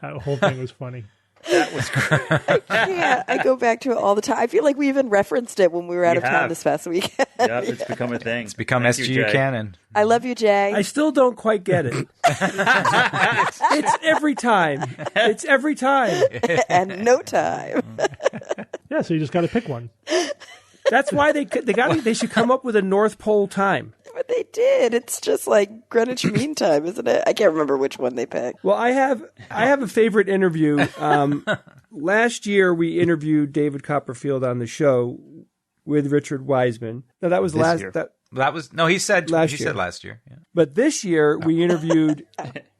S2: That whole thing was funny.
S7: That was great.
S4: I go back to it all the time. I feel like we even referenced it when we were out of town this past weekend.
S7: Yeah, it's become a thing.
S5: It's become SGU canon.
S4: I love you, Jay.
S3: I still don't quite get it. It's every time. It's every time.
S4: And no time.
S2: Yeah, so you just got to pick one.
S3: That's why they should come up with a North Pole time.
S4: But they did. It's just like Greenwich Mean Time, isn't it? I can't remember which one they picked.
S3: Well, I have a favorite interview. Last year, we interviewed David Copperfield on the show with Richard Wiseman. Now that was last year.
S5: He said last year. Yeah.
S3: But this year, we interviewed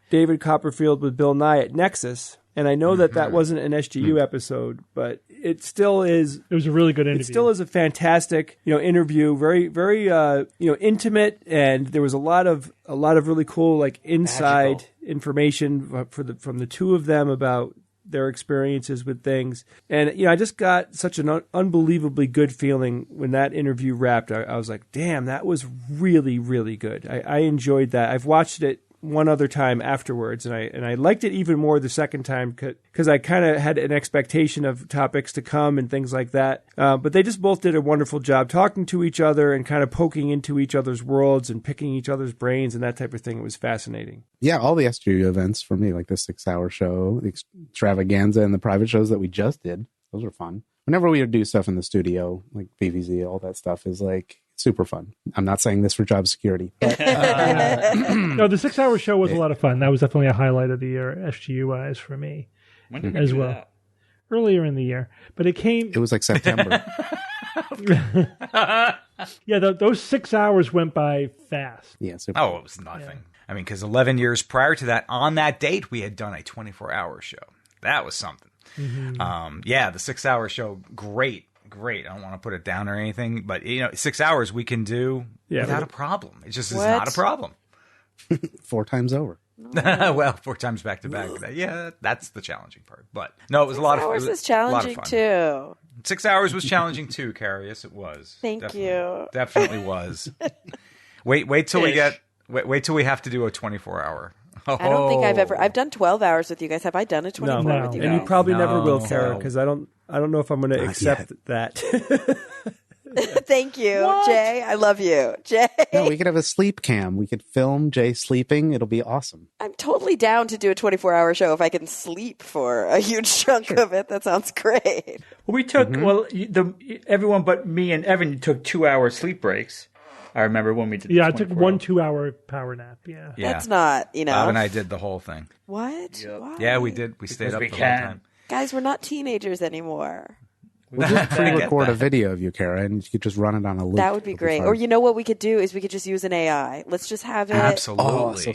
S3: David Copperfield with Bill Nye at Nexus. And I know that wasn't an SGU episode, but it still is.
S2: It was a really good interview.
S3: It still is a fantastic, interview. Very, very, intimate, and there was a lot of really cool, like inside information from the two of them about their experiences with things. And I just got such an unbelievably good feeling when that interview wrapped. I was like, damn, that was really, really good. I enjoyed that. I've watched it one other time afterwards, and I liked it even more the second time because I kind of had an expectation of topics to come and things like that. But they just both did a wonderful job talking to each other and kind of poking into each other's worlds and picking each other's brains and that type of thing. It was fascinating.
S6: Yeah, all the SGU events for me, like the 6-hour show, the extravaganza, and the private shows that we just did, those were fun. Whenever we would do stuff in the studio, like BVZ, all that stuff is like super fun. I'm not saying this for job security. But,
S2: no, the 6-hour show was a lot of fun. That was definitely a highlight of the year, SGU-wise, for me as well. That? Earlier in the year. But it was
S6: like September.
S2: Yeah, those 6 hours went by fast.
S6: Yeah,
S5: it was nothing. Yeah. I mean, because 11 years prior to that, on that date, we had done a 24-hour show. That was something. Mm-hmm. The 6-hour show, great. I don't want to put it down or anything, but 6 hours we can do without a problem. It just is not a problem.
S6: 4 times over.
S5: Well, 4 times back to back. Yeah, that's the challenging part. But no, it was a lot of fun.
S4: 6 hours is challenging too.
S5: 6 hours was challenging too, Cara. Yes, it was.
S4: Thank you.
S5: Definitely was. Wait till we have to do a 24-hour.
S4: I don't think I've done 12 hours with you guys. Have I done a 24 with you guys?
S3: And you probably never will, Cara, because I don't know if I'm going to accept that.
S4: Thank you, Jay. I love you, Jay.
S6: No, we could have a sleep cam. We could film Jay sleeping. It'll be awesome.
S4: I'm totally down to do a 24-hour show if I can sleep for a huge chunk of it. That sounds great.
S7: Well, we took everyone but me and Evan took 2-hour sleep breaks. I remember when we did.
S2: Yeah, I took 1 2-hour power nap. Yeah,
S4: that's not
S5: Bob and I did the whole thing.
S4: What?
S7: Yep.
S4: Why?
S5: Yeah, we did. We stayed up the whole time.
S4: Guys, we're not teenagers anymore.
S6: We'll just pre-record a video of you, Cara, and you could just run it on a loop.
S4: That would be great. Or you know what we could do is we could just use an AI. Let's just have it.
S5: Absolutely.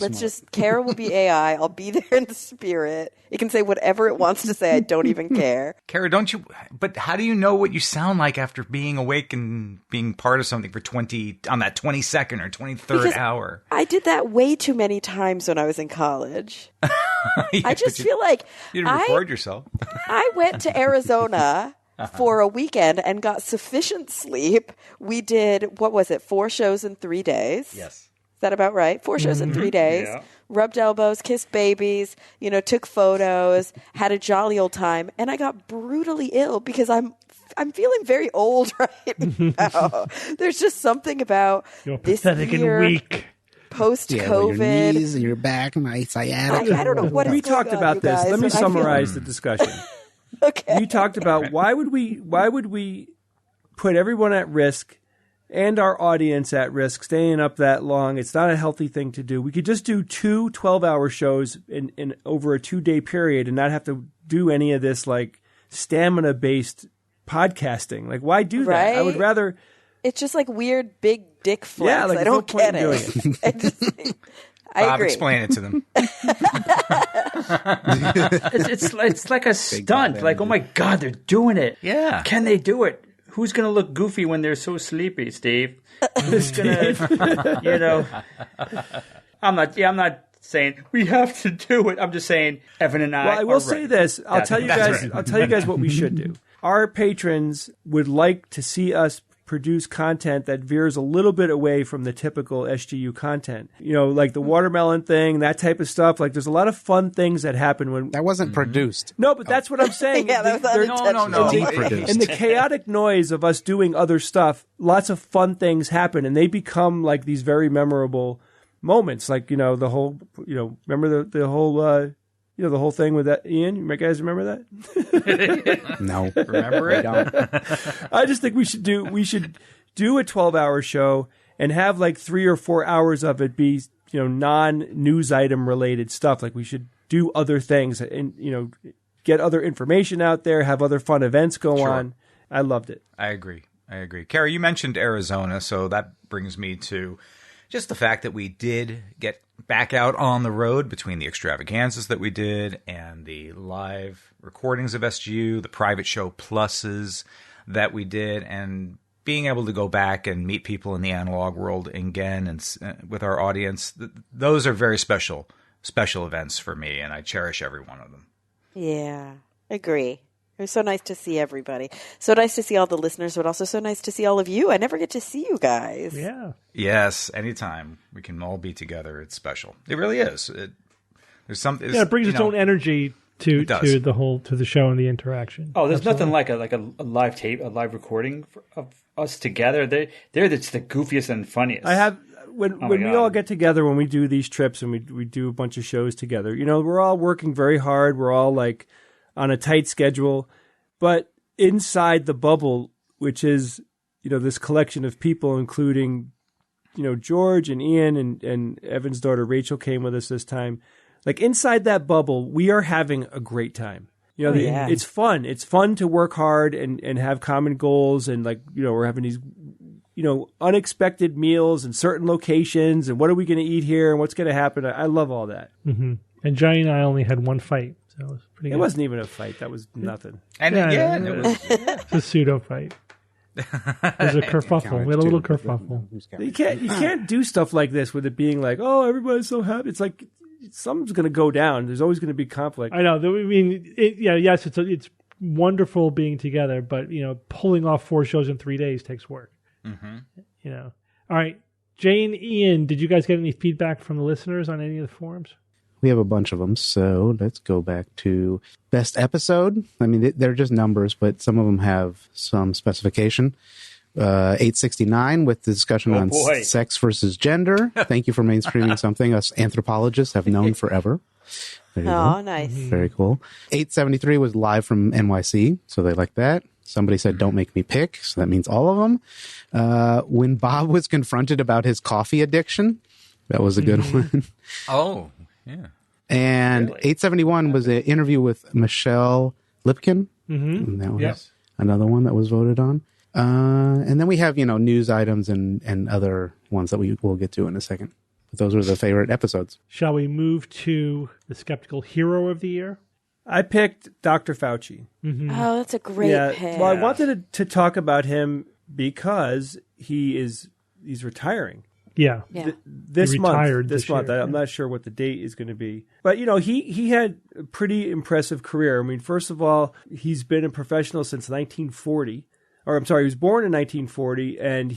S4: Cara will be AI. I'll be there in the spirit. It can say whatever it wants to say. I don't even care.
S5: Cara, but how do you know what you sound like after being awake and being part of something for on that 22nd or 23rd hour?
S4: I did that way too many times when I was in college. I just feel like
S5: you didn't record yourself.
S4: I went to Arizona for a weekend and got sufficient sleep. We did, 4 shows in 3 days?
S5: Yes.
S4: Is that about right? 4 shows in 3 days. Yeah. Rubbed elbows, kissed babies, took photos, had a jolly old time. And I got brutally ill because I'm feeling very old right now. There's just something about
S2: You're
S4: this
S2: pathetic
S4: weird
S2: and weak.
S4: post-COVID.
S6: Your knees and your back, my sciatica.
S4: I don't know what is
S3: we
S4: going
S3: talked
S4: on,
S3: about
S4: you
S3: this.
S4: guys,
S3: Let me
S4: but
S3: summarize the discussion.
S4: Okay.
S3: We talked about why would we put everyone at risk and our audience at risk staying up that long. It's not a healthy thing to do. We could just do 2 12-hour shows in over a 2-day period and not have to do any of this like stamina-based podcasting. Like, why do that?
S4: Right?
S3: I would rather.
S4: It's just like weird big dick flex.
S3: Yeah, like
S4: I don't get it. I
S5: Bob,
S4: agree.
S5: explain it to them.
S7: It's like a stunt. Like, oh my God, they're doing it.
S5: Yeah.
S7: Can they do it? Who's going to look goofy when they're so sleepy, Steve? Who's going to, I'm not saying we have to do it. I'm just saying Evan and I.
S3: Well, I will say this. I'll tell you guys.
S5: right.
S3: I'll tell you guys what we should do. Our patrons would like to see us produce content that veers a little bit away from the typical SGU content. Like the watermelon thing, that type of stuff. Like, there's a lot of fun things that happen when
S6: That wasn't produced.
S3: No, but that's what I'm saying.
S4: Yeah, that was unintentional.
S5: No.
S3: In the chaotic noise of us doing other stuff, lots of fun things happen, and they become like these very memorable moments. Like, the whole, remember the whole, the whole thing with that, Ian? You guys remember that?
S6: No.
S5: Remember it?
S3: I just think we should do a 12-hour show and have like 3 or 4 hours of it be, non-news item related stuff. Like, we should do other things and, get other information out there, have other fun events go on. I loved it.
S5: I agree. Cara, you mentioned Arizona, so that brings me to just the fact that we did get back out on the road between the extravaganzas that we did and the live recordings of SGU, the private show pluses that we did, and being able to go back and meet people in the analog world again and with our audience. Those are very special events for me, and I cherish every one of them.
S4: Yeah, agree. It was so nice to see everybody. So nice to see all the listeners, but also so nice to see all of you. I never get to see you guys.
S2: Yeah.
S5: Yes, anytime we can all be together, it's special. It really is. There's something.
S2: Yeah, it brings its own energy to the show and the interaction.
S7: Oh, there's nothing like a live tape, a live recording of us together. It's the goofiest and funniest.
S3: I have when we all get together, when we do these trips and we do a bunch of shows together. We're all working very hard. We're all like on a tight schedule, but inside the bubble, which is, this collection of people, including, George and Ian and Evan's daughter Rachel came with us this time. Like, inside that bubble, we are having a great time. It's fun. It's fun to work hard and have common goals. And we're having these, unexpected meals in certain locations. And what are we going to eat here? And what's going to happen? I love all that.
S2: Mm-hmm. And Johnny and I only had one fight. So it was pretty good.
S3: It wasn't even a fight. That was nothing.
S5: And it was.
S2: It's a pseudo fight. There's a kerfuffle. We had a little kerfuffle.
S3: You can't do stuff like this with it being like, oh, everybody's so happy. It's like something's going to go down. There's always going to be conflict.
S2: I know. I mean, yes, it's wonderful being together, but pulling off 4 shows in 3 days takes work.
S5: Mm-hmm.
S2: All right. Jay and Ian, did you guys get any feedback from the listeners on any of the forums?
S6: We have a bunch of them, so let's go back to best episode. I mean, they're just numbers, but some of them have some specification. 869 with the discussion on sex versus gender. Thank you for mainstreaming something us anthropologists have known forever. There you go.
S4: Nice.
S6: Very cool. 873 was live from NYC, so they like that. Somebody said, don't make me pick, so that means all of them. When Bob was confronted about his coffee addiction, that was a good one.
S5: Oh, yeah.
S6: And 871 was an interview with Nichelle Lipkin. And that was another one that was voted on. And then we have, news items and other ones that we will get to in a second. But those are the favorite episodes.
S2: Shall we move to the skeptical hero of the year?
S3: I picked Dr. Fauci.
S4: Oh, that's a great pick.
S3: Well, I wanted to talk about him because he's retiring.
S2: Yeah.
S3: This month.
S2: Year.
S3: I'm not sure what the date is going to be. But, he had a pretty impressive career. I mean, first of all, he's been a professional since 1940. Or, I'm sorry, he was born in 1940, and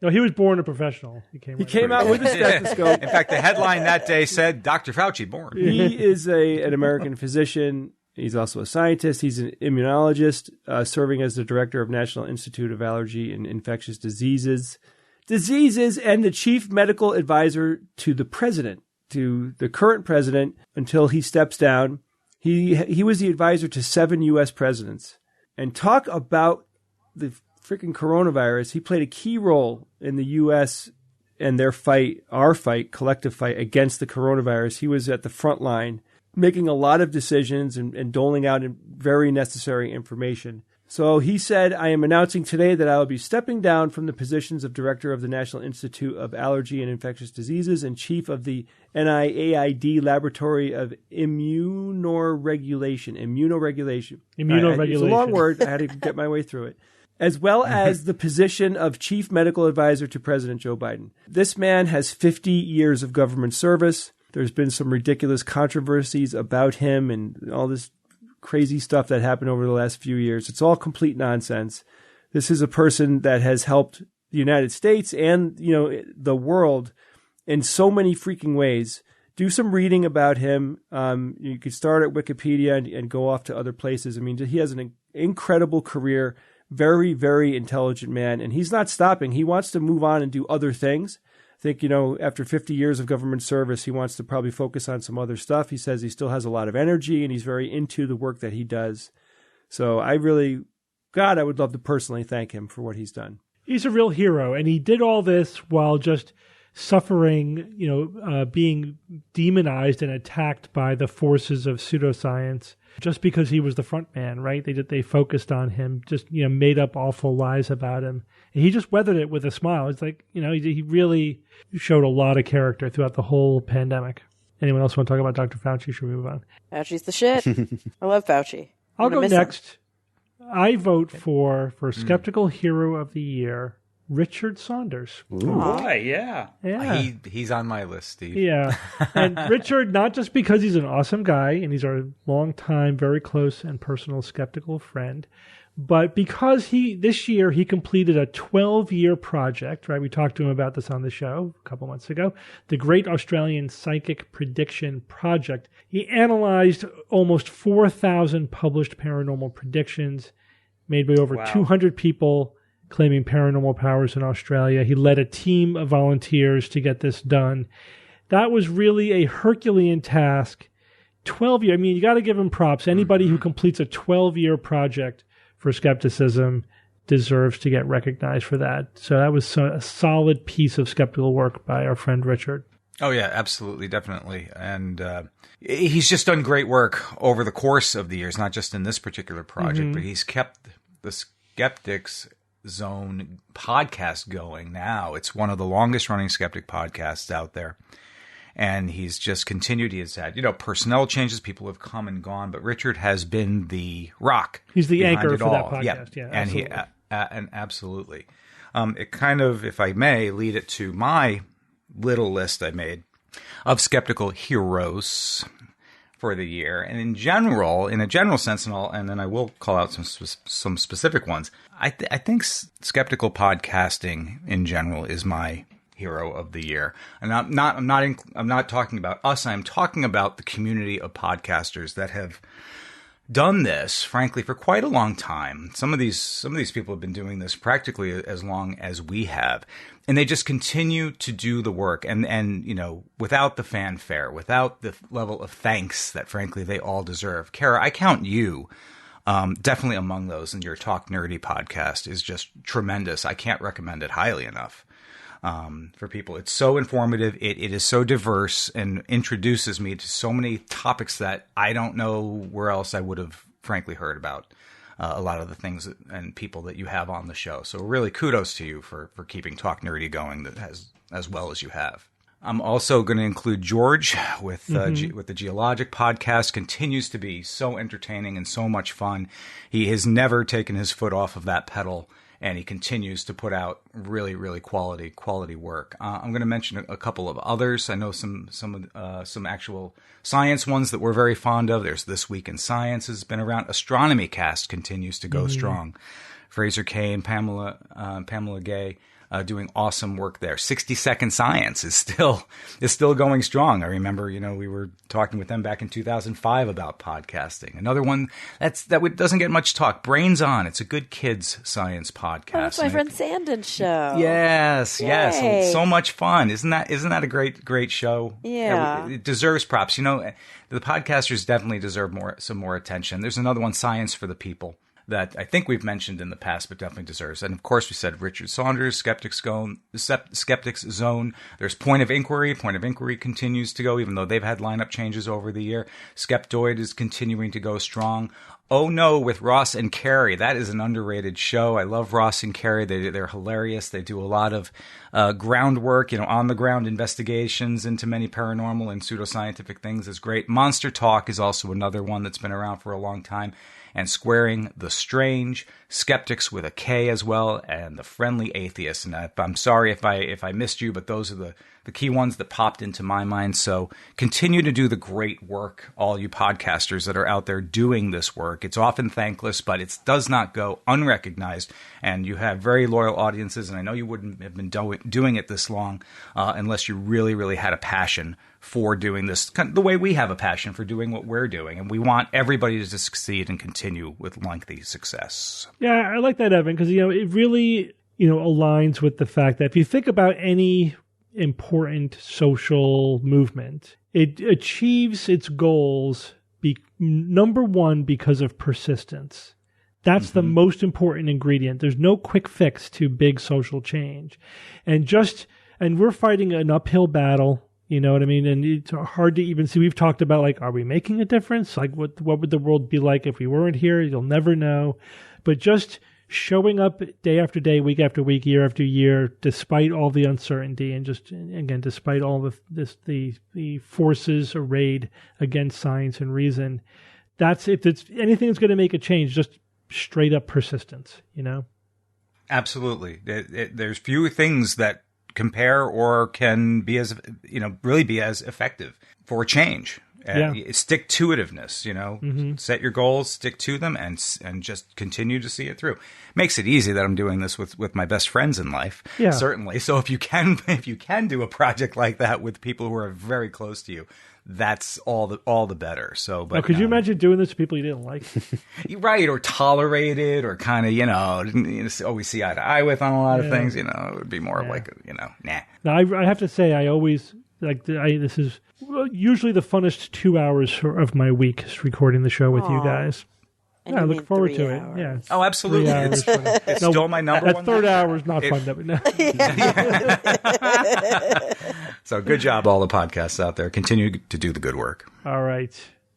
S2: No, he was born a professional. He came
S3: out with a stethoscope.
S5: In fact, the headline that day said, Dr. Fauci born.
S3: He is an American physician. He's also a scientist. He's an immunologist, serving as the director of National Institute of Allergy and Infectious Diseases, and the chief medical advisor to the president, to the current president, until he steps down. He was the advisor to 7 U.S. presidents. And talk about the freaking coronavirus. He played a key role in the U.S. and their fight, our fight, collective fight against the coronavirus. He was at the front line, making a lot of decisions and doling out very necessary information. So he said, I am announcing today that I will be stepping down from the positions of Director of the National Institute of Allergy and Infectious Diseases and Chief of the NIAID Laboratory of Immunoregulation. It's a long word. I had to get my way through it. As well as the position of Chief Medical Advisor to President Joe Biden. This man has 50 years of government service. There's been some ridiculous controversies about him and all this crazy stuff that happened over the last few years. It's all complete nonsense. This is a person that has helped the United States and, the world in so many freaking ways. Do some reading about him. You could start at Wikipedia and go off to other places. I mean, he has an incredible career. Very, very intelligent man, and he's not stopping. He wants to move on and do other things. I think, after 50 years of government service, he wants to probably focus on some other stuff. He says he still has a lot of energy, and he's very into the work that he does. So I would love to personally thank him for what he's done.
S2: He's a real hero, and he did all this while just suffering, being demonized and attacked by the forces of pseudoscience. Just because he was the front man, right? They focused on him, just, made up awful lies about him. And he just weathered it with a smile. It's like, he really showed a lot of character throughout the whole pandemic. Anyone else want to talk about Dr. Fauci? Should we move on?
S4: Fauci's the shit. I love Fauci.
S2: I'll go next. I vote for Skeptical Hero of the Year, Richard Saunders.
S7: Oh, boy, yeah.
S5: He's on my list, Steve.
S2: Yeah. And Richard, not just because he's an awesome guy and he's our long-time, very close and personal skeptical friend, but because this year he completed a 12-year project, right? We talked to him about this on the show a couple months ago, the Great Australian Psychic Prediction Project. He analyzed almost 4,000 published paranormal predictions made by over 200 people claiming paranormal powers in Australia. He led a team of volunteers to get this done. That was really a Herculean task. 12 years. I mean, you got to give him props. Anybody who completes a 12-year project for skepticism deserves to get recognized for that. So that was a solid piece of skeptical work by our friend Richard.
S5: Oh, yeah, absolutely, definitely. And he's just done great work over the course of the years, not just in this particular project, but he's kept the Skeptics Zone podcast going now. It's one of the longest running skeptic podcasts out there. And he's just continued. He has had, personnel changes. People have come and gone, but Richard has been the rock.
S2: He's the anchor for that
S5: Yeah,
S2: podcast. Yeah, absolutely.
S5: And absolutely. It kind of, if I may, lead it to my little list I made of skeptical heroes for the year. And in a general sense, and then I will call out some specific ones. I think skeptical podcasting in general is my hero of the year. And I'm not talking about us. I'm talking about the community of podcasters that have done this, frankly, for quite a long time. Some of these people have been doing this practically as long as we have, and they just continue to do the work. And you know, without the fanfare, without the level of thanks that, frankly, they all deserve. Cara, I count you definitely among those. And your Talk Nerdy podcast is just tremendous. I can't recommend it highly enough. For people. It's so informative. It is so diverse and introduces me to so many topics that I don't know where else I would have frankly heard about a lot of the things and people that you have on the show. So really kudos to you for keeping Talk Nerdy going as well as you have. I'm also going to include George with the Geologic podcast. Continues to be so entertaining and so much fun. He has never taken his foot off of that pedal. And he continues to put out really, really quality work. I'm going to mention a couple of others. I know some actual science ones that we're very fond of. There's This Week in Science has been around. Astronomy Cast continues to go strong. Fraser Kay and Pamela Gay doing awesome work there. 60 Second Science is still going strong. I remember, you know, we were talking with them back in 2005 about podcasting. Another one that doesn't get much talk. Brains On. It's a good kids science podcast.
S4: Oh, that's my friend Sandon's show.
S5: Yes,
S4: Yay.
S5: yes. So much fun. Isn't that a great show?
S4: Yeah.
S5: It deserves props. You know, the podcasters definitely deserve some more attention. There's another one, Science for the People, that I think we've mentioned in the past, but definitely deserves. And of course, we said Richard Saunders, Skeptics Zone. There's Point of Inquiry. Point of Inquiry continues to go, even though they've had lineup changes over the year. Skeptoid is continuing to go strong. Oh No, with Ross and Carrie. That is an underrated show. I love Ross and Carrie. They're hilarious. They do a lot of groundwork, you know, on the ground investigations into many paranormal and pseudoscientific things. Is great. Monster Talk is also another one that's been around for a long time. And Squaring the Strange, Skeptics with a K as well, and The Friendly Atheist. And I'm sorry if I missed you, but those are the key ones that popped into my mind. So continue to do the great work, all you podcasters that are out there doing this work. It's often thankless, but it does not go unrecognized. And you have very loyal audiences, and I know you wouldn't have been doing it this long unless you really, really had a passion for doing this, the way we have a passion for doing what we're doing. And we want everybody to succeed and continue with lengthy success.
S2: Yeah, I like that, Evan, because, you know, it really, you know, aligns with the fact that if you think about any important social movement, it achieves its goals, number one, because of persistence. That's the most important ingredient. There's no quick fix to big social change. And we're fighting an uphill battle. You know what I mean? And it's hard to even see. We've talked about, like, are we making a difference? Like, what would the world be like if we weren't here? You'll never know. But just showing up day after day, week after week, year after year, despite all the uncertainty, and just, again, despite all the forces arrayed against science and reason, that's, if it's anything that's going to make a change, just straight up persistence, you know? Absolutely.
S5: There's few things that compare or can be as, you know, really be as effective for change. Stick-to-itiveness, you know, set your goals, stick to them, and just continue to see it through. Makes it easy that I'm doing this with my best friends in life, certainly. So if you can do a project like that with people who are very close to you, that's all the better. So, but
S2: could you imagine doing this to people you didn't like?
S5: Right, or tolerated, or kind of, you know, always see eye to eye with on a lot of things. You know, it would be more of like, you know, nah.
S2: Now, I have to say, I always this is usually the funnest 2 hours of my week is recording the show with you guys.
S4: And
S2: I look forward to it.
S4: hours.
S2: Yeah.
S5: Oh, absolutely. It's still my number one.
S2: That third hour is not fun.
S5: So good job, all the podcasts out there. Continue to do the good work.
S2: All right.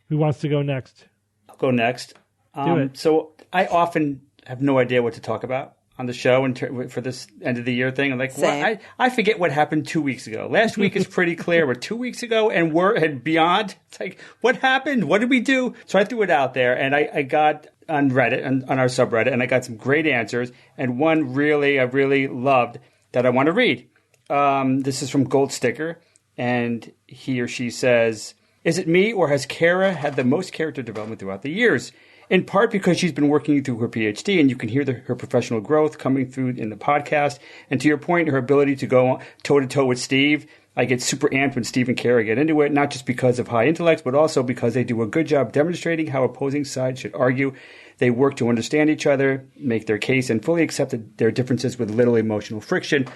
S2: Who wants to go next?
S7: I'll go next.
S2: Do it.
S7: So I often have no idea what to talk about on the show for this end of the year thing. I'm like, well, I forget what happened 2 weeks ago. Last week is pretty clear, but 2 weeks ago and beyond, it's like, what happened? What did we do? So I threw it out there, and I got on Reddit, on our subreddit, and I got some great answers, and one I really loved that I want to read. This is from Gold Sticker, and he or she says, is it me, or has Cara had the most character development throughout the years? in part because she's been working through her PhD, and you can hear her professional growth coming through in the podcast. And to your point, her ability to go toe-to-toe with Steve, I get super amped when Steve and Cara get into it, not just because of high intellect, but also because they do a good job demonstrating how opposing sides should argue. They work to understand each other, make their case, and fully accept their differences with little emotional friction.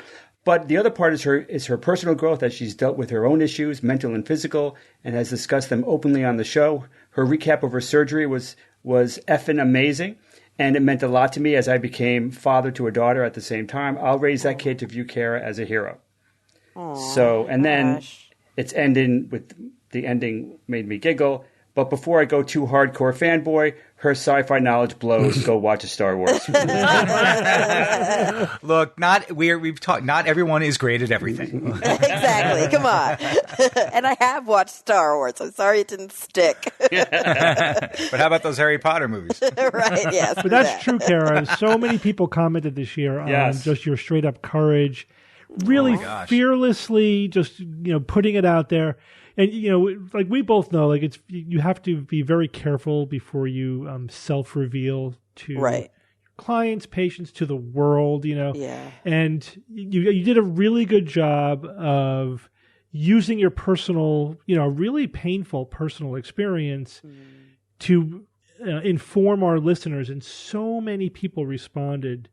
S7: But the other part is her personal growth, as she's dealt with her own issues, mental and physical, and has discussed them openly on the show. Her recap of her surgery was effing amazing, and it meant a lot to me as I became father to a daughter at the same time. I'll raise that kid to view Cara as a hero.
S4: Aww,
S7: so, and then
S4: gosh.
S7: it's ending with the ending made me giggle. But before I go too hardcore fanboy, her sci-fi knowledge blows. Go watch a Star Wars.
S5: Look, not everyone is great at everything.
S4: Exactly. Come on. And I have watched Star Wars. I'm sorry it didn't stick.
S5: But how about those Harry Potter movies?
S4: Right, yes.
S2: But that's true, Cara. So many people commented this year on just your straight up courage, really fearlessly just, putting it out there. And, like we both know, like you have to be very careful before you self-reveal to your clients, patients, to the world,
S4: Yeah.
S2: And you did a really good job of using your personal, really painful personal experience to inform our listeners. And so many people responded,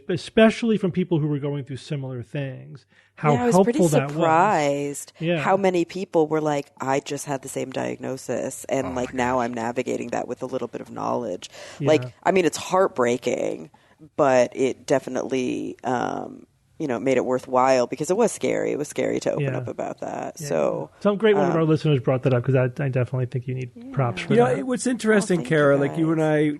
S2: especially from people who were going through similar things. How
S4: I was
S2: helpful
S4: pretty
S2: that was.
S4: surprised
S2: Yeah.
S4: how many people were like, I just had the same diagnosis, and now I'm navigating that with a little bit of knowledge.
S2: Yeah.
S4: It's heartbreaking, but it definitely made it worthwhile because it was scary. It was scary to open up about that. Yeah. So
S2: I'm great one of our listeners brought that up, because I definitely think you need props for that.
S3: What's interesting, Cara, like you and I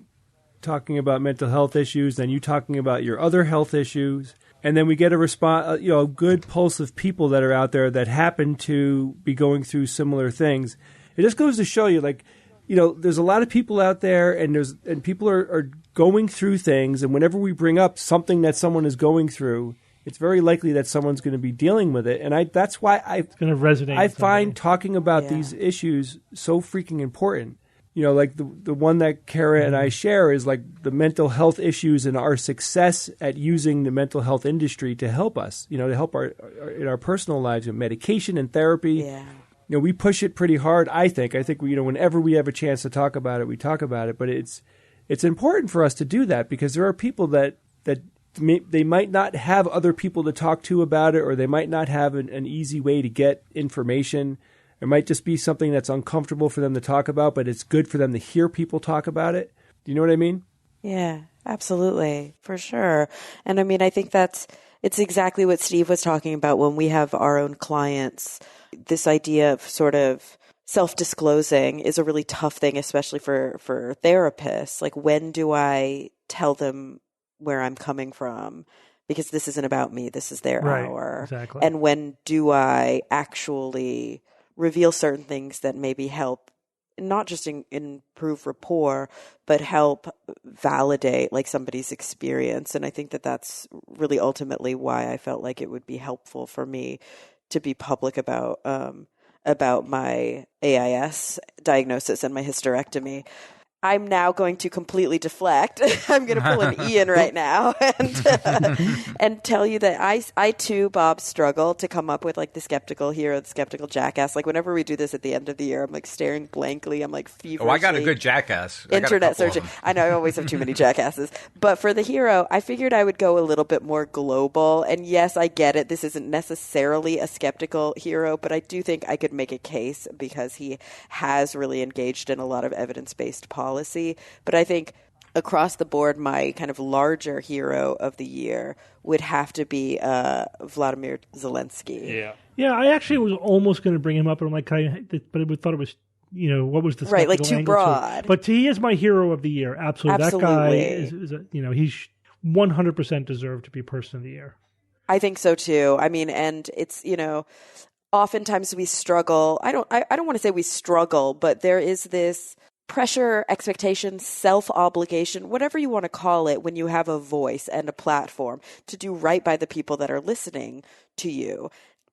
S3: talking about mental health issues, then you talking about your other health issues, and then we get a response, a good pulse of people that are out there that happen to be going through similar things. It just goes to show you, there's a lot of people out there, and people are going through things, and whenever we bring up something that someone is going through, it's very likely that someone's going to be dealing with it, and that's why
S2: it's going to resonate.
S3: I find talking about these issues so freaking important. Like the one that Cara and I share is like the mental health issues and our success at using the mental health industry to help us, to help in our personal lives, medication and therapy.
S4: Yeah.
S3: We push it pretty hard. I think whenever we have a chance to talk about it, we talk about it. But it's important for us to do that, because there are people that they might not have other people to talk to about it, or they might not have an easy way to get information. It might just be something that's uncomfortable for them to talk about, but it's good for them to hear people talk about it. Do you know what I mean?
S4: Yeah, absolutely. For sure. And I think it's exactly what Steve was talking about when we have our own clients. This idea of sort of self-disclosing is a really tough thing, especially for therapists. Like, when do I tell them where I'm coming from? Because this isn't about me. This is their hour.
S2: Exactly.
S4: And when do I actually reveal certain things that maybe help not just improve rapport, but help validate somebody's experience. And I think that's really ultimately why I felt like it would be helpful for me to be public about my AIS diagnosis and my hysterectomy. I'm now going to completely deflect. I'm going to pull an Ian right now and tell you that I too, Bob, struggle to come up with the skeptical hero, the skeptical jackass. Whenever we do this at the end of the year, I'm staring blankly. I'm feverishly.
S5: Oh, I got a good jackass.
S4: Internet searching. I know I always have too many jackasses. But for the hero, I figured I would go a little bit more global. And yes, I get it. This isn't necessarily a skeptical hero, but I do think I could make a case because he has really engaged in a lot of evidence-based policy. But I think across the board, my kind of larger hero of the year would have to be Vladimir Zelensky.
S2: Yeah. I actually was almost going to bring him up, but I'm like, but I thought it was, what was the
S4: right, too broad.
S2: But he is my hero of the year. Absolutely. That guy is he's 100% deserved to be Person of the Year.
S4: I think so too. And it's oftentimes we struggle. I don't want to say we struggle, but there is this pressure, expectation, self-obligation, whatever you want to call it, when you have a voice and a platform to do right by the people that are listening to you.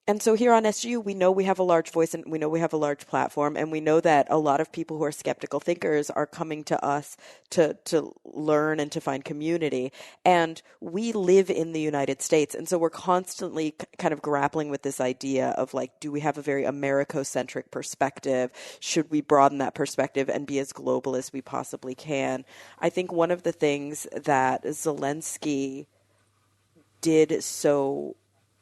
S4: And so here on SGU, we know we have a large voice and we know we have a large platform, and we know that a lot of people who are skeptical thinkers are coming to us to learn and to find community. And we live in the United States, and so we're constantly kind of grappling with this idea of like, do we have a very Americocentric perspective? Should we broaden that perspective and be as global as we possibly can? I think one of the things that Zelensky did so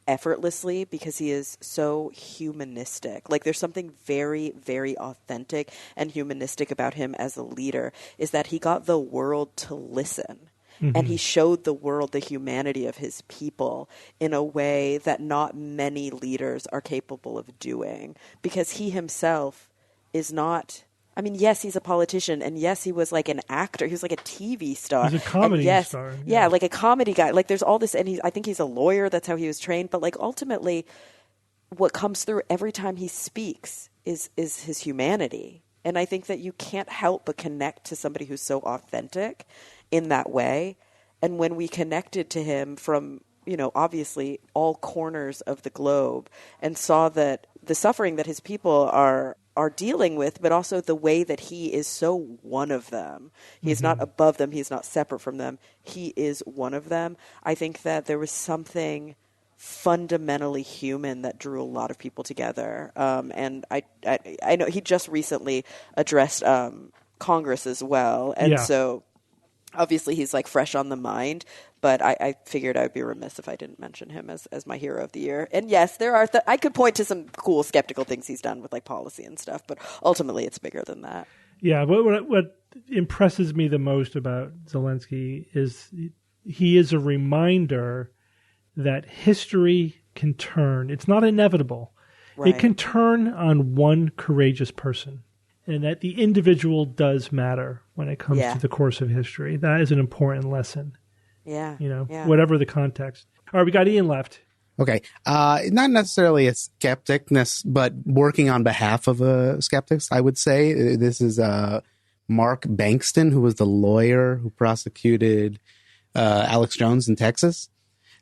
S4: effortlessly, because he is so humanistic. Like, there's something very, very authentic and humanistic about him as a leader, is that he got the world to listen. Mm-hmm. And he showed the world the humanity of his people in a way that not many leaders are capable of doing, because he himself is not... I mean, yes, he's a politician, and yes, he was like an actor. He was like a TV star.
S2: He's a comedy star.
S4: Yeah, like a comedy guy. Like, there's all this, and I think he's a lawyer. That's how he was trained. But like, ultimately, what comes through every time he speaks is his humanity. And I think that you can't help but connect to somebody who's so authentic in that way. And when we connected to him from, you know, obviously all corners of the globe, and saw that the suffering that his people are dealing with, but also the way that he is so one of them. He is not above them. He is not separate from them. He is one of them. I think that there was something fundamentally human that drew a lot of people together. And I know he just recently addressed Congress as well. And so obviously he's like fresh on the mind, but I figured I would be remiss if I didn't mention him as my hero of the year. And yes, there are I could point to some cool skeptical things he's done with like policy and stuff, but ultimately it's bigger than that. Yeah,
S2: what impresses me the most about Zelensky is he is a reminder that history can turn. It's not inevitable. Right. It can turn on one courageous person. And that the individual does matter when it comes to the course of history. That is an important lesson.
S4: Yeah.
S2: You know, whatever the context. All right, we got Ian left.
S6: Okay. Not necessarily a skeptic, but working on behalf of skeptics, I would say. This is Mark Bankston, who was the lawyer who prosecuted Alex Jones in Texas.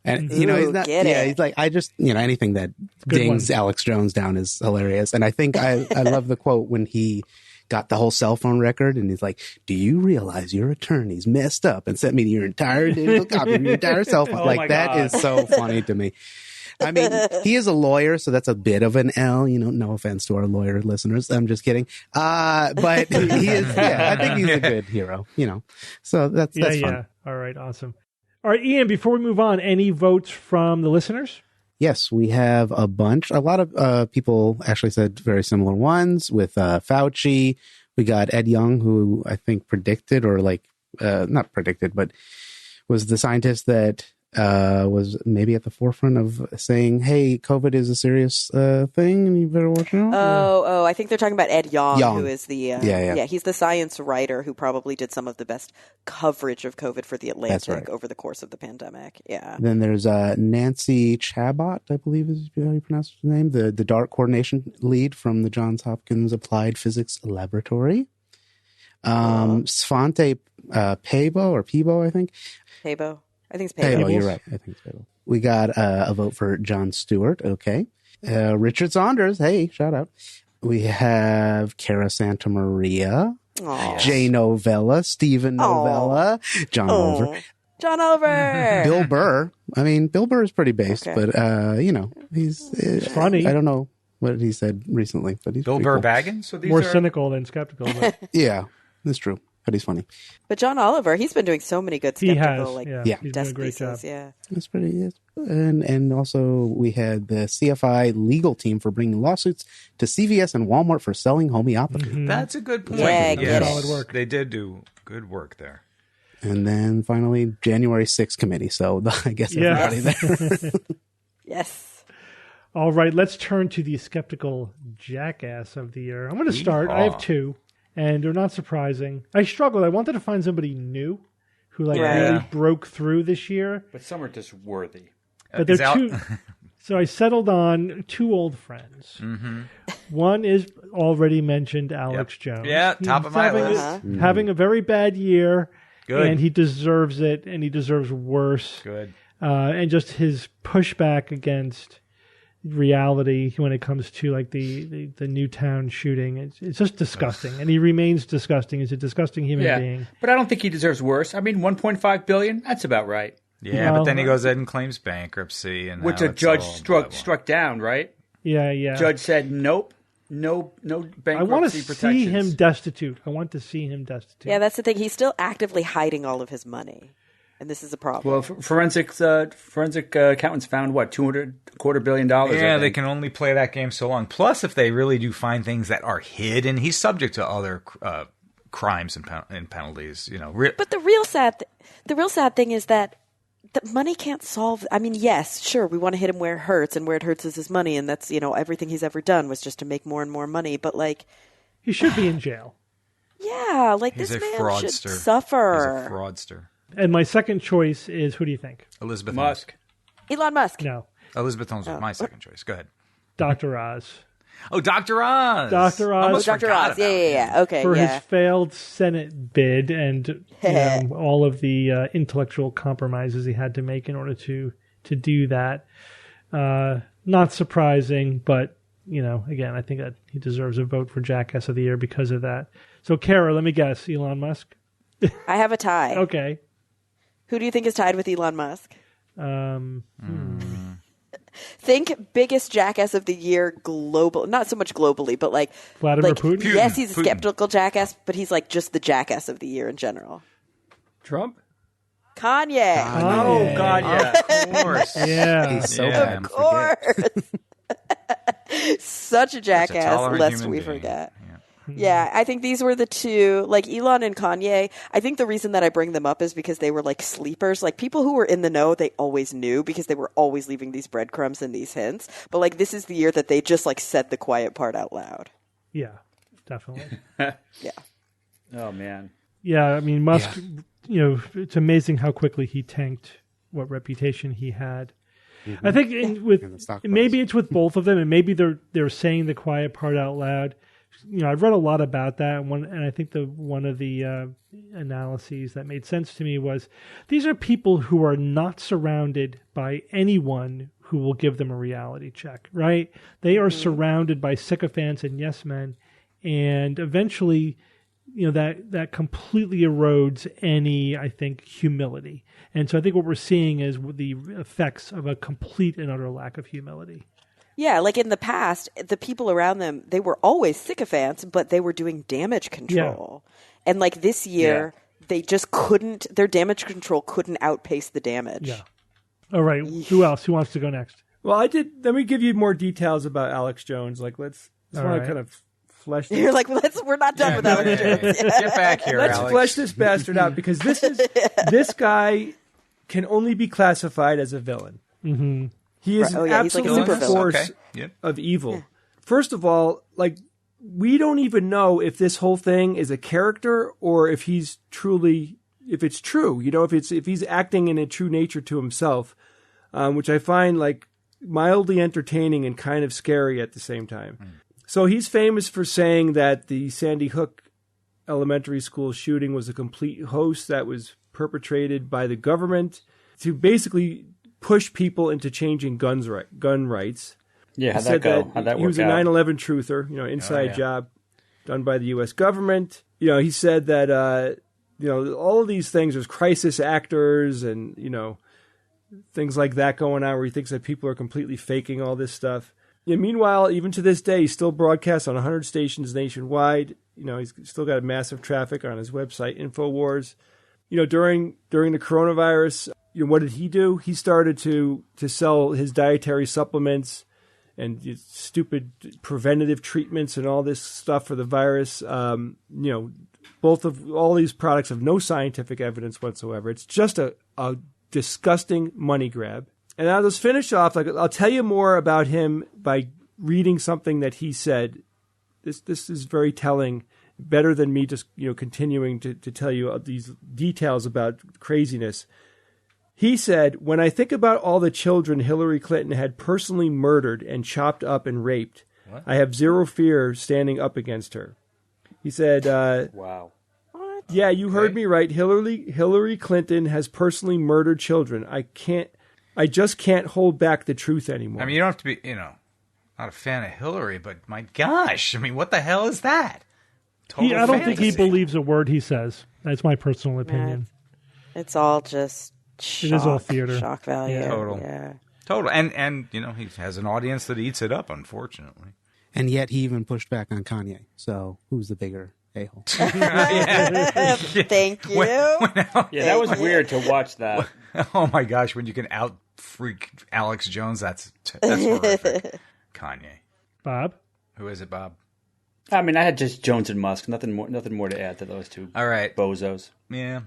S6: And, you know, he's not, he's like, I just, you know, anything that dings Alex Jones down is hilarious. And I think I love the quote when he got the whole cell phone record and he's like, do you realize your attorney's messed up and sent me your entire digital copy of your entire cell phone? Like, that is so funny to me. I mean, he is a lawyer, so that's a bit of an L, you know, no offense to our lawyer listeners. I'm just kidding. But he is, I think he's a good hero, you know, so that's fun. Yeah.
S2: All right. Awesome. All right, Ian, before we move on, any votes from the listeners?
S6: Yes, we have a bunch. A lot of people actually said very similar ones with Fauci. We got Ed Young, who I think predicted or not predicted, but was the scientist that was maybe at the forefront of saying, hey, COVID is a serious thing and you better watch out.
S4: Oh, I think they're talking about Ed Young. Who is the, he's the science writer who probably did some of the best coverage of COVID for the Atlantic over the course of the pandemic. Yeah.
S6: Then there's Nancy Chabot, I believe is how you pronounce her name, the DART coordination lead from the Johns Hopkins Applied Physics Laboratory. Svante Pabo, I think.
S4: Pabo. I think it's Pabo.
S6: You're right. I think it's Pabo. We got a vote for Jon Stewart. Okay. Richard Saunders. Hey, shout out. We have Cara Santa Maria, Jay Novella, Stephen Novella, John Oliver.
S4: John Oliver.
S6: Bill Burr. I mean, Bill Burr is pretty based, but, you know, he's
S2: funny.
S6: I don't know what he said recently, but he's
S5: Bill Burr
S6: cool.
S5: Baggins? So these
S2: more cynical than skeptical. But.
S6: Yeah, that's true. But he's funny.
S4: But John Oliver, he's been doing so many good skeptical,
S2: he's doing a great job.
S4: Yeah,
S6: that's pretty. And also we had the CFI legal team for bringing lawsuits to CVS and Walmart for selling homeopathy.
S5: Mm-hmm. That's a good point.
S4: Yeah,
S2: solid work.
S5: They did do good work there.
S6: And then finally, January 6th committee. So I guess everybody there.
S4: Yes.
S2: All right, let's turn to the skeptical jackass of the year. I'm going to start. I have two. And they're not surprising. I struggled. I wanted to find somebody new who really broke through this year.
S7: But some are just worthy.
S2: But they're two. So I settled on two old friends. Mm-hmm. One is already mentioned Alex Jones.
S5: Yeah, top of my list.
S2: Having a very bad year.
S5: Good.
S2: And he deserves it, and he deserves worse.
S5: Good.
S2: And just his pushback against reality when it comes to like the Newtown shooting. It's just disgusting, and he remains disgusting. He's a disgusting human being.
S7: But I don't think he deserves worse. I mean, $1.5 billion, that's about right.
S5: Yeah, but then he goes ahead and claims bankruptcy, and
S7: which a judge struck down, right?
S2: Yeah.
S7: Judge said nope. No bankruptcy
S2: I want to
S7: protections.
S2: see him destitute.
S4: Yeah, that's the thing. He's still actively hiding all of his money, and this is a problem.
S7: Well, forensic accountants found what, $225 billion.
S5: Yeah, they can only play that game so long. Plus, if they really do find things that are hidden, he's subject to other crimes and penalties.
S4: But the real sad thing is that the money can't solve. I mean, yes, sure, we want to hit him where it hurts, and where it hurts is his money, and that's everything he's ever done was just to make more and more money. But like,
S2: he should be in jail.
S4: Yeah, like
S5: he's
S4: this man
S5: fraudster.
S4: should suffer.
S5: He's a fraudster.
S2: And my second choice is, who do you think?
S5: Elizabeth
S7: Musk.
S4: Elon Musk.
S2: No,
S5: Elizabeth Holmes was my second choice. Go ahead.
S2: Dr. Oz.
S5: Oh, Dr. Oz.
S2: Dr. Oz.
S5: Almost
S4: Dr.
S5: forgot
S4: Oz.
S5: about him.
S4: Yeah. Okay.
S2: For
S4: yeah.
S2: his failed Senate bid and all of the intellectual compromises he had to make in order to do that. Not surprising, but, again, I think that he deserves a vote for Jackass of the Year because of that. So, Cara, let me guess. Elon Musk?
S4: I have a tie.
S2: Okay.
S4: Who do you think is tied with Elon Musk? Think biggest jackass of the year global, not so much globally, but like
S2: Vladimir Putin?
S4: Yes, he's a
S5: Putin.
S4: skeptical jackass, but he's like just the jackass of the year in general.
S3: Trump?
S4: Kanye.
S7: Oh, God, yeah.
S5: Of course.
S2: Yeah.
S6: He's so
S5: Yeah.
S6: bad.
S4: Of course. Such a jackass,
S5: tolerant
S4: lest
S5: human
S4: we
S5: being.
S4: forget. Yeah, I think these were the two, like Elon and Kanye. I think the reason that I bring them up is because they were like sleepers. Like people who were in the know, they always knew because they were always leaving these breadcrumbs and these hints. But like this is the year that they just like said the quiet part out loud.
S2: Yeah, definitely.
S4: Yeah.
S7: Oh, man.
S2: Yeah, I mean, Musk, it's amazing how quickly he tanked what reputation he had.
S6: Mm-hmm.
S2: I think
S6: And the stock price.
S2: maybe it's with both of them, and maybe they're saying the quiet part out loud. I've read a lot about that, and I think one of the analyses that made sense to me was these are people who are not surrounded by anyone who will give them a reality check, right? They are surrounded by sycophants and yes men, and eventually, that completely erodes any, I think, humility. And so I think what we're seeing is the effects of a complete and utter lack of humility.
S4: Yeah, like in the past, the people around them, they were always sycophants, but they were doing damage control. Yeah. And like this year, they just couldn't, their damage control couldn't outpace the damage.
S2: Yeah. All right. Who else? Who wants to go next?
S3: Well, let me give you more details about Alex Jones. Like, let's want to kind of flesh this.
S4: You're like, we're not done with Alex Jones.
S5: Get back here,
S3: Let's
S5: Alex.
S3: flesh this bastard out because this guy can only be classified as a villain.
S2: Mm-hmm.
S3: He is
S4: Right. Oh,
S3: an
S4: yeah, he's like a
S3: absolute
S4: supervillain.
S3: force
S5: Okay. Yep.
S3: of evil. First of all, like we don't even know if this whole thing is a character or if he's truly, if it's true. If he's acting in a true nature to himself, which I find like mildly entertaining and kind of scary at the same time. So he's famous for saying that the Sandy Hook elementary school shooting was a complete hoax that was perpetrated by the government to basically push people into changing gun rights.
S7: Yeah, how'd
S3: He
S7: that
S3: said
S7: go? How'd that
S3: he
S7: work
S3: was a
S7: out?
S3: 9/11 truther, inside job done by the U.S. government. He said that all of these things, there's crisis actors and things like that going on, where he thinks that people are completely faking all this stuff. Meanwhile, even to this day, he still broadcasts on 100 stations nationwide. He's still got massive traffic on his website, InfoWars. During the coronavirus, what did he do? He started to sell his dietary supplements and stupid preventative treatments and all this stuff for the virus. Both of all these products have no scientific evidence whatsoever. It's just a disgusting money grab. And I'll just finish off. I'll tell you more about him by reading something that he said. This is very telling. Better than me just continuing to tell you these details about craziness. He said, "When I think about all the children Hillary Clinton had personally murdered and chopped up and raped, I have zero fear standing up against her." He said,
S7: Wow.
S3: "Yeah, you heard me right. Hillary Clinton has personally murdered children. I just can't hold back the truth anymore.
S5: I mean, you don't have to be, not a fan of Hillary, but my gosh, I mean, what the hell is that?
S2: I don't think he believes a word he says. That's my personal opinion.
S4: It's all just shock.
S2: It is all theater.
S4: Shock value.
S5: Yeah. Total.
S4: Yeah.
S5: Total. And he has an audience that eats it up, unfortunately.
S6: And yet he even pushed back on Kanye. So who's the bigger a-hole?
S4: Thank you.
S7: Yeah, that was weird to watch that.
S5: Oh my gosh, when you can out-freak Alex Jones, that's horrific. Kanye.
S2: Bob?
S5: Who is it, Bob?
S7: I mean, I had just Jones and Musk. Nothing more to add to those two.
S5: All right.
S7: Bozos.
S5: Yeah.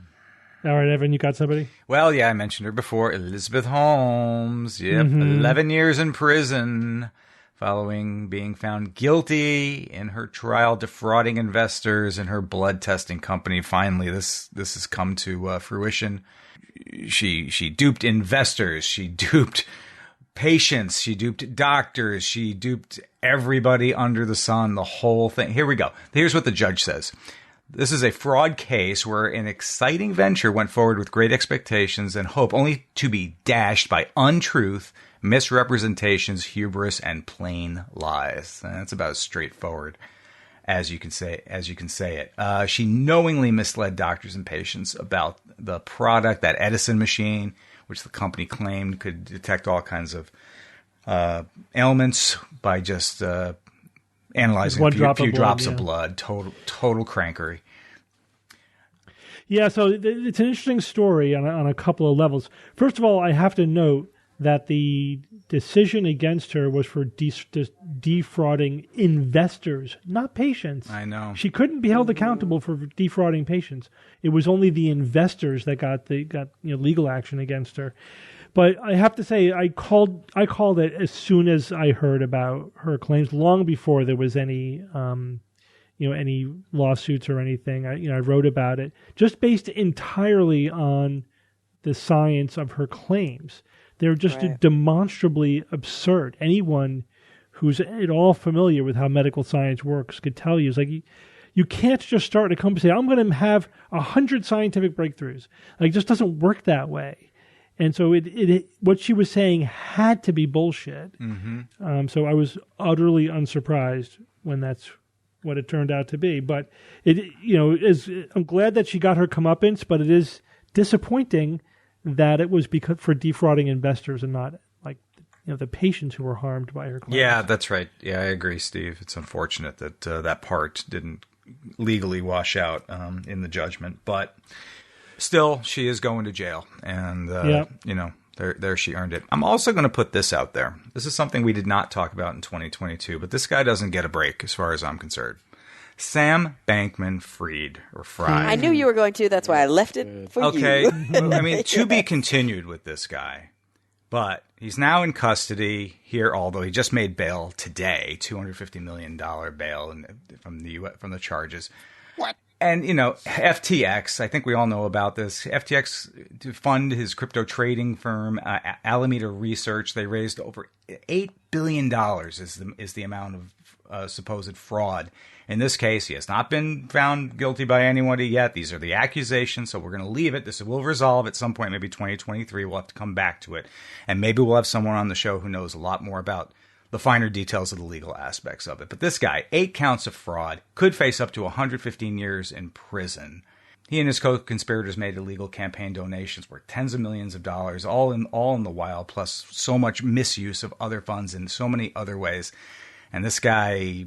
S2: All right, Evan, you got somebody?
S5: Well, yeah, I mentioned her before. Elizabeth Holmes. Yep. 11 years in prison following being found guilty in her trial defrauding investors in her blood testing company. Finally, this has come to fruition. She duped investors. She duped patients. She duped doctors. She duped everybody under the sun, the whole thing. Here we go. Here's what the judge says. This is a fraud case where an exciting venture went forward with great expectations and hope, only to be dashed by untruth, misrepresentations, hubris, and plain lies. And that's about as straightforward as you can say it. She knowingly misled doctors and patients about the product, that Edison machine, which the company claimed could detect all kinds of ailments by just analyzing a few drops of blood. Total crankery.
S2: Yeah, so it's an interesting story on a couple of levels. First of all, I have to note that the decision against her was for defrauding investors, not patients.
S5: I know.
S2: She couldn't be held accountable for defrauding patients. It was only the investors that got legal action against her. But I have to say, I called it as soon as I heard about her claims, long before there was any lawsuits or anything. I wrote about it just based entirely on the science of her claims. They're just demonstrably absurd. Anyone who's at all familiar with how medical science works could tell you, it's like you can't just start a company and say, I'm going to have 100 scientific breakthroughs. Like, it just doesn't work that way. And so what she was saying had to be bullshit. Mm-hmm. So I was utterly unsurprised when that's what it turned out to be. But I'm glad that she got her comeuppance, but it is disappointing that it was because for defrauding investors and not the patients who were harmed by her claims.
S5: Yeah, that's right. Yeah, I agree, Steve. It's unfortunate that that part didn't legally wash out in the judgment, but still, she is going to jail, and there she earned it. I'm also going to put this out there. This is something we did not talk about in 2022, but this guy doesn't get a break as far as I'm concerned. Sam Bankman-Fried.
S4: I knew you were going to. That's why I left it for you.
S5: Okay. I mean, to be continued with this guy, but he's now in custody here, although he just made bail today, $250 million bail from the charges.
S6: What?
S5: And, FTX, I think we all know about this. FTX, to fund his crypto trading firm, Alameda Research, they raised over $8 billion is the amount of supposed fraud. In this case, he has not been found guilty by anybody yet. These are the accusations, so we're going to leave it. This will resolve at some point, maybe 2023. We'll have to come back to it. And maybe we'll have someone on the show who knows a lot more about the finer details of the legal aspects of it. But this guy, 8 counts of fraud, could face up to 115 years in prison. He and his co-conspirators made illegal campaign donations worth tens of millions of dollars, all in the wild, plus so much misuse of other funds in so many other ways. And this guy,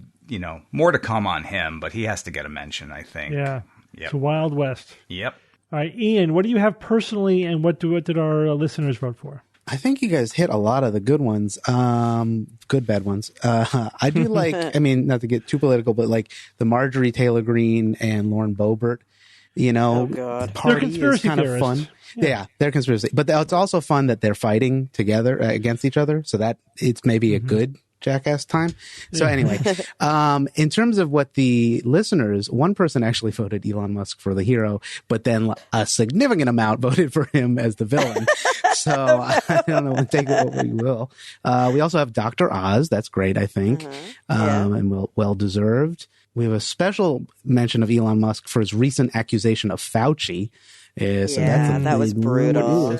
S5: more to come on him, but he has to get a mention, I think.
S2: Yeah.
S5: Yep.
S2: It's a Wild West.
S5: Yep.
S2: All right, Ian, what do you have personally, and what did our listeners vote for?
S6: I think you guys hit a lot of the good ones, good, bad ones. I do like, not to get too political, but like the Marjorie Taylor Greene and Lauren Boebert,
S2: They're conspiracy
S6: kind
S2: theorists.
S6: of fun. Yeah, they're conspiracy. But it's also fun that they're fighting together against each other. So that it's maybe a good Jackass time. So anyway, in terms of what the listeners, one person actually voted Elon Musk for the hero, but then a significant amount voted for him as the villain. So I don't know, take it what we will. We also have Dr. Oz. That's great, I think. And well deserved. We have a special mention of Elon Musk for his recent accusation of Fauci.
S4: That was brutal.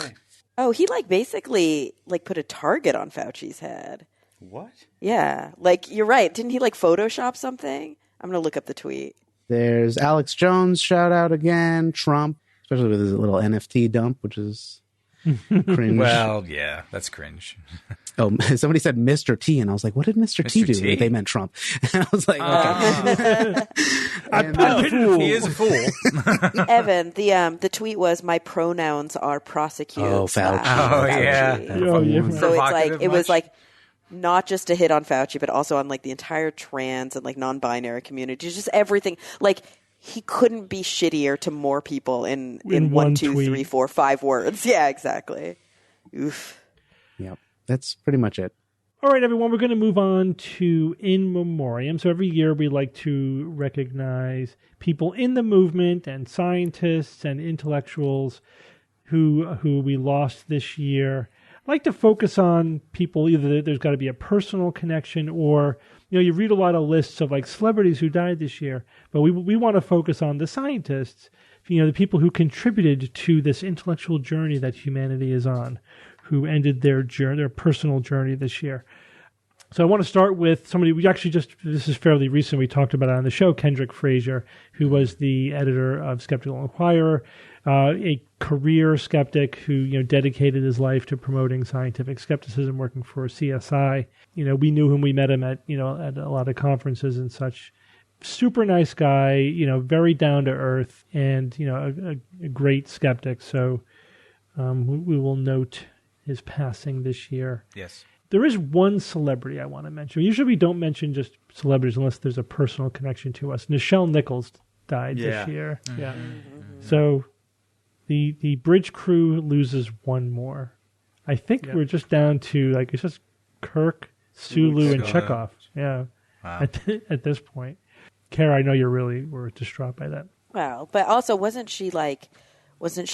S4: Oh, he basically put a target on Fauci's head.
S7: What?
S4: Yeah, you're right. Didn't he Photoshop something? I'm gonna look up the tweet.
S6: There's Alex Jones, shout out again. Trump, especially with his little NFT dump, which is cringe.
S5: Well, yeah, that's cringe.
S6: Oh, somebody said Mr. T, and I was like, what did Mr. T do?
S5: T?
S6: They meant Trump. And I was like, okay.
S5: He is a fool.
S4: Evan, the tweet was, "My pronouns are prosecute."
S6: Oh, Fauci.
S5: Oh, yeah.
S2: Oh, yeah.
S4: So
S5: Provocative
S4: it was
S5: much?
S4: not just a hit on Fauci, but also on the entire trans and non-binary community, just everything. He couldn't be shittier to more people in 1, 2,
S2: tweet.
S4: 3, 4, 5 words. Yeah, exactly. Oof.
S6: Yep. That's pretty much it.
S2: All right, everyone, we're going to move on to In Memoriam. So every year we like to recognize people in the movement and scientists and intellectuals who we lost this year. I like to focus on people, either there's got to be a personal connection or, you read a lot of lists of celebrities who died this year, but we want to focus on the scientists, the people who contributed to this intellectual journey that humanity is on, who ended their personal journey this year. So I want to start with somebody this is fairly recent, we talked about it on the show, Kendrick Frazier, who was the editor of Skeptical Inquirer, a career skeptic who, dedicated his life to promoting scientific skepticism, working for CSI. We knew him, we met him at a lot of conferences and such. Super nice guy, very down to earth, and, a great skeptic. So we will note his passing this year.
S5: Yes.
S2: There is one celebrity I want to mention. Usually we don't mention just celebrities unless there's a personal connection to us. Nichelle Nichols died this year. Mm-hmm. Yeah. So the bridge crew loses one more. I think we're just down to it's just Kirk, Sulu, and Chekhov. Yeah. Wow. At this point. Cara, I know were distraught by that.
S4: Wow. But also, wasn't she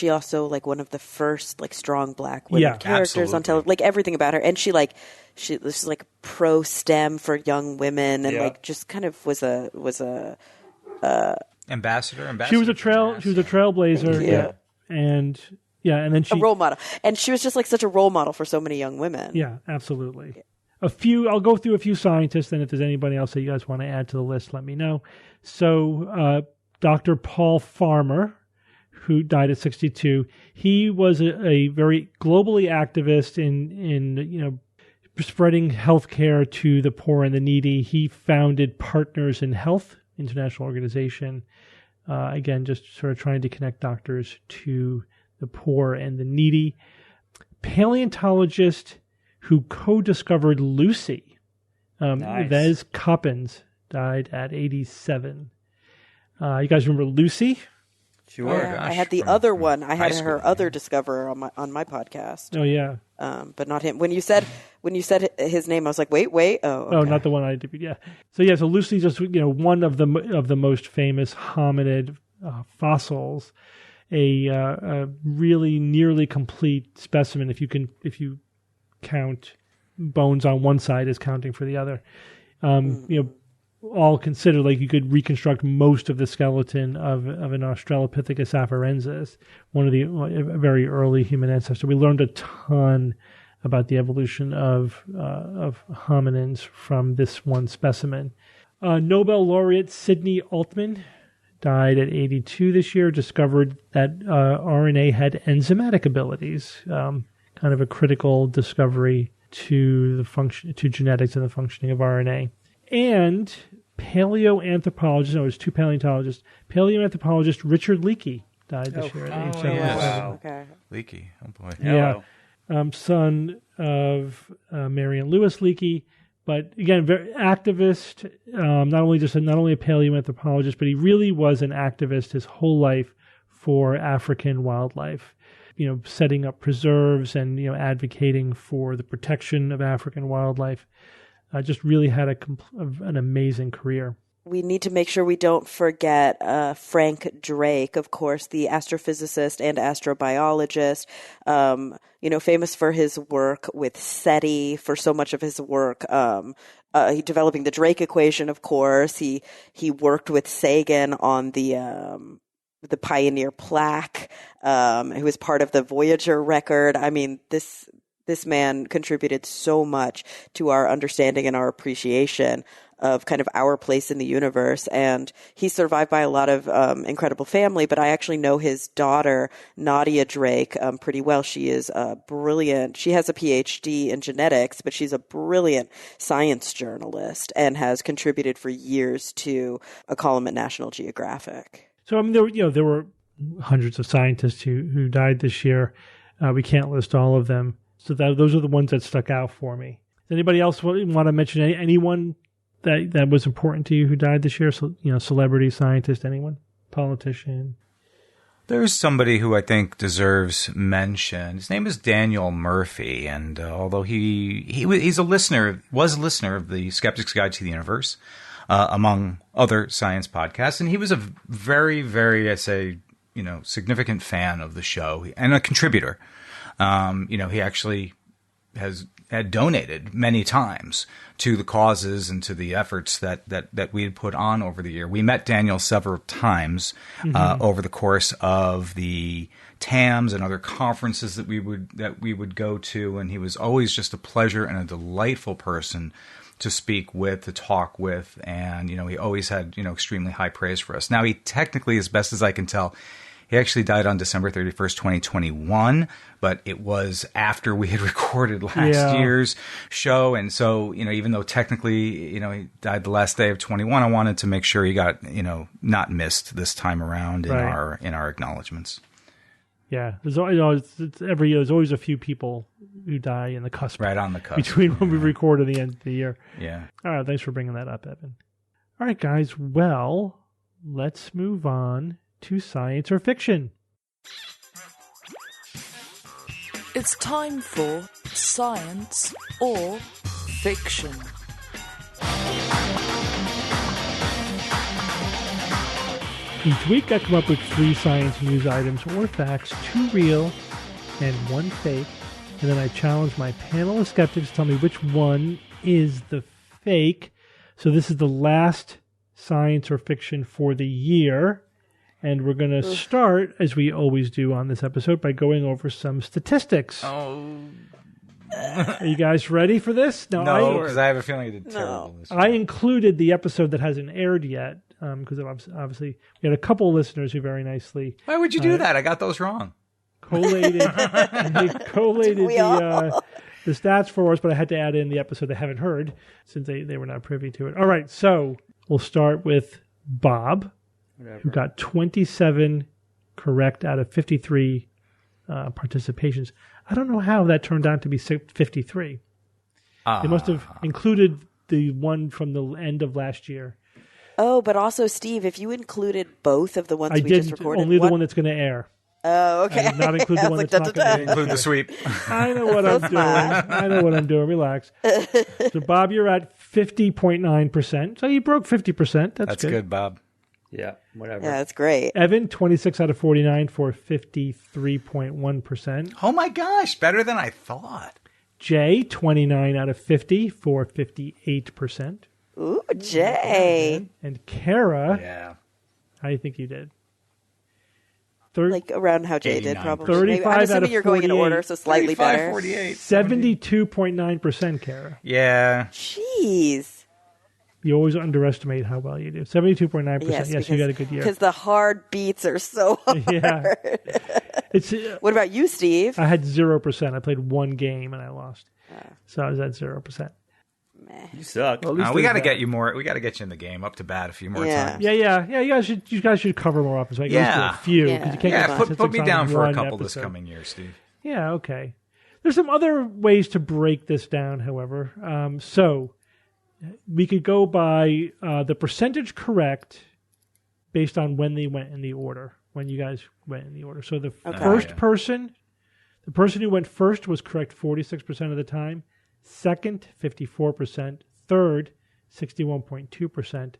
S4: also one of the first strong black women characters on television? Everything about her, and she was pro STEM for young women, and just kind of was a
S5: ambassador.
S2: She was a trailblazer.
S4: Yeah.
S2: And then she
S4: a role model, and she was just such a role model for so many young women.
S2: Yeah, absolutely. I'll go through a few scientists, and if there's anybody else that you guys want to add to the list, let me know. So, Dr. Paul Farmer, who died at 62, he was a very globally activist in spreading healthcare to the poor and the needy. He founded Partners in Health, international organization. Again, just sort of trying to connect doctors to the poor and the needy. Paleontologist who co-discovered Lucy, Yves Coppens, died at 87. You guys remember Lucy?
S7: Sure.
S4: I had the other one. I had her other discoverer on my podcast.
S2: Oh yeah.
S4: But not him. When you said his name, I was like, wait. Oh, okay.
S2: Oh, not the one I did. Yeah. So So Lucy, just one of the most famous hominid fossils, a really nearly complete specimen. If you count bones on one side as counting for the other, all considered, you could reconstruct most of the skeleton of an Australopithecus afarensis, one of the very early human ancestors. We learned a ton about the evolution of hominins from this one specimen. Nobel laureate Sidney Altman died at 82 this year. Discovered that RNA had enzymatic abilities, kind of a critical discovery to genetics and the functioning of RNA. And paleoanthropologist, it was two paleontologists, paleoanthropologist Richard Leakey died this year at age 77.
S5: Wow.
S4: Okay.
S5: Leakey, oh boy.
S2: Yeah. Son of Mary and Lewis Leakey, but again, very activist, not only a paleoanthropologist, but he really was an activist his whole life for African wildlife, setting up preserves and, advocating for the protection of African wildlife. Just really had an amazing career.
S4: We need to make sure we don't forget Frank Drake, of course, the astrophysicist and astrobiologist, famous for his work with SETI, for so much of his work, developing the Drake equation, of course. He worked with Sagan on the the Pioneer plaque, who was part of the Voyager record. I mean, this man contributed so much to our understanding and our appreciation of kind of our place in the universe. And he's survived by a lot of incredible family, but I actually know his daughter, Nadia Drake, pretty well. She is brilliant. She has a PhD in genetics, but she's a brilliant science journalist and has contributed for years to a column at National Geographic.
S2: So, I mean, there were hundreds of scientists who died this year. We can't list all of them. So those are the ones that stuck out for me. Does anybody else want to mention anyone that was important to you who died this year? So, celebrity, scientist, anyone? Politician?
S5: There's somebody who I think deserves mention. His name is Daniel Murphy, and although he's a listener, was a listener of the Skeptics Guide to the Universe, among other science podcasts, and he was a very, very, I say, significant fan of the show and a contributor. He actually had donated many times to the causes and to the efforts that we had put on over the year. We met Daniel several times over the course of the TAMs and other conferences that we would go to, and he was always just a pleasure and a delightful person to speak with, to talk with, and he always had extremely high praise for us. Now, he technically, as best as I can tell, he actually died on December 31st, 2021, but it was after we had recorded last year's show. And so, even though technically, he died the last day of 21, I wanted to make sure he got, not missed this time around in our acknowledgments.
S2: Yeah. There's always, every year, there's always a few people who die in the cusp.
S5: Right on the cusp.
S2: Between when we record and the end of the year.
S5: Yeah.
S2: All right. Thanks for bringing that up, Evan. All right, guys. Well, let's move on to science or fiction.
S1: It's time for science or fiction.
S2: Each week I come up with 3 science news items or facts, 2 real and 1 fake, and then I challenge my panel of skeptics to tell me which one is the fake. So this is the last science or fiction for the year. And we're going to start, as we always do on this episode, by going over some statistics.
S5: Oh.
S2: Are you guys ready for this?
S5: No, because I have a feeling you did terrible.
S2: I included the episode that hasn't aired yet, because obviously we had a couple of listeners who very nicely...
S5: Why would you do that? I got those wrong.
S2: Collated the stats for us, but I had to add in the episode they haven't heard, since they were not privy to it. All right, so we'll start with Bob. Who got 27 correct out of 53 participations. I don't know how that turned out to be 53. They must have included the one from the end of last year.
S4: Oh, but also, Steve, if you included both of the ones we just recorded.
S2: Only the one that's going to air.
S4: Oh, okay.
S2: I did not include the one that's not going to
S5: include the sweep.
S2: I know what I'm doing. Relax. So, Bob, you're at 50.9%. So you broke 50%. That's
S5: good, Bob.
S7: Yeah, whatever.
S4: Yeah, that's great.
S2: Evan, 26 out of 49 for 53.1%.
S5: Oh my gosh, better than I thought.
S2: Jay, 29 out of 50 for 58%.
S4: Ooh, Jay.
S2: And Cara,
S5: how
S2: do you think you did?
S4: Like around how Jay did, probably.
S2: 35
S4: I'm assuming
S2: out of
S4: you're going in order, so slightly better.
S5: 48.
S2: 72.9%, Cara.
S5: Yeah.
S4: Jeez.
S2: You always underestimate how well you do. 72.9%. Yes, you got a good year.
S4: Because the hard beats are so hard.
S2: Yeah.
S4: What about you, Steve?
S2: I had 0%. I played one game and I lost. So I was at 0%.
S4: Meh.
S7: You suck.
S5: Well, we got to get you more. We got to get you in the game up to bat a few more times.
S2: Yeah. You guys should cover more often. So I can do a few.
S4: Yeah.
S2: You can't
S5: Put me down for a couple
S2: episode.
S5: this coming year, Steve.
S2: Yeah. Okay. There's some other ways to break this down, however. So we could go by the percentage correct based on when they went in the order, when you guys went in the order. So the first person, the person who went first was correct 46% of the time. Second, 54%. Third, 61.2%.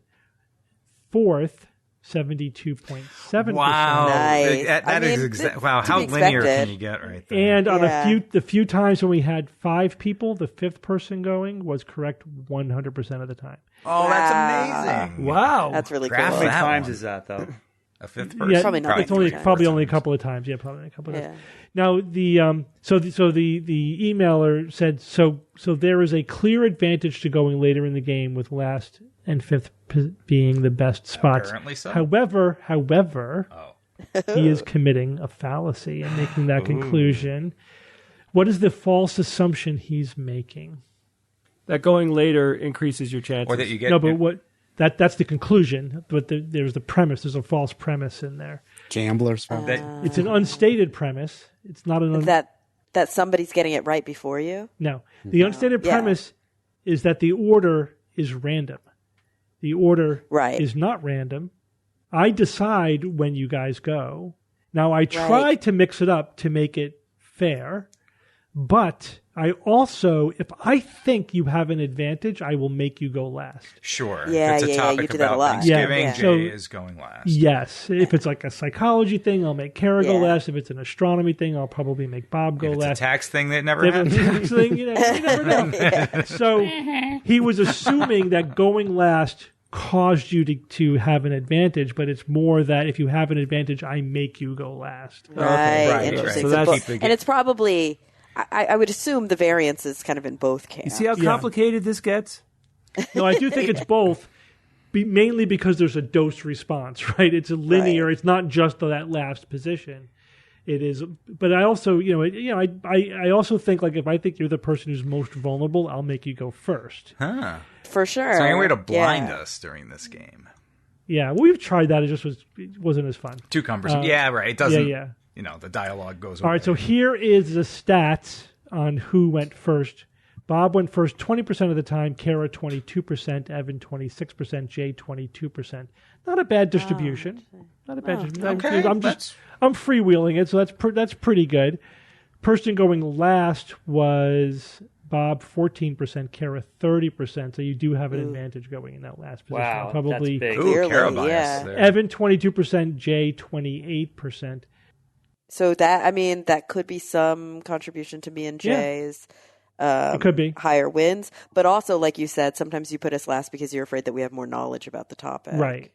S2: Fourth, 72.7%.
S5: Wow,
S4: Nice.
S5: that is exactly wow. How linear can you get right there?
S2: And on the few times when we had 5 people, the 5th person going was correct 100% of the time.
S5: Oh, that's amazing!
S2: Wow,
S4: That's really
S5: Graph
S4: cool.
S7: How many
S5: that
S7: times
S5: one.
S7: is that, though?
S5: A fifth person?
S2: Yeah,
S4: Probably not.
S2: it's only probably only a couple of times. Yeah, probably a couple of times. Now the the emailer said so there is a clear advantage to going later in the game with last and fifth being the best spots.
S5: Apparently so.
S2: However, he is committing a fallacy and making that conclusion. What is the false assumption he's making?
S3: That going later increases your chances.
S5: Or that you get...
S2: No, but what... That's the conclusion, but there's the premise. There's a false premise in there.
S6: Gamblers.
S2: It's an unstated premise. It's not an...
S4: That somebody's getting it right before you?
S2: No. The unstated premise is that the order is random. The order is not random. I decide when you guys go. Now, I try to mix it up to make it fair, but I also, if I think you have an advantage, I will make you go last.
S5: Sure.
S4: Yeah,
S5: if it's a topic
S4: you do that a
S5: about
S4: lot.
S5: Thanksgiving,
S2: So,
S5: Jay is going last.
S2: Yes. If it's like a psychology thing, I'll make Cara go last. If it's an astronomy thing, I'll probably make Bob go
S5: If it's
S2: last.
S5: a tax thing that never
S2: If it's
S5: happens.
S2: a tax thing, you never know. So he was assuming that going last caused you to have an advantage, but it's more that if you have an advantage, I make you go last.
S4: Right. Interesting.
S3: So
S4: So
S3: that's-
S4: and it's probably... I would assume the variance is kind of in both camps.
S3: You see how complicated this gets?
S2: No, I do think it's both, mainly because there's a dose response, right? It's a linear. It's not just that last position. It is, but I also, I also think like if I think you're the person who's most vulnerable, I'll make you go first.
S5: Huh.
S4: For sure.
S5: So any way to blind us during this game.
S2: Yeah, well, we've tried that. It wasn't as fun.
S5: Too cumbersome. Yeah, right. It doesn't.
S2: Yeah.
S5: The dialogue goes away.
S2: All right, so here is the stats on who went first. Bob went first 20% of the time, Cara 22%, Evan 26%, Jay 22%. Not a bad distribution. Not a bad distribution.
S5: Okay,
S2: I'm freewheeling it, so that's pretty good. Person going last was Bob 14%, Cara 30%. So you do have an advantage going in that last position.
S7: Wow,
S2: Probably
S7: that's big.
S5: Ooh, Cara
S4: Clearly,
S5: bias there.
S2: Evan 22%, Jay 28%.
S4: So that could be some contribution to me and Jay's
S2: It could be.
S4: higher wins. But also, like you said, sometimes you put us last because you're afraid that we have more knowledge about the topic.
S2: Right.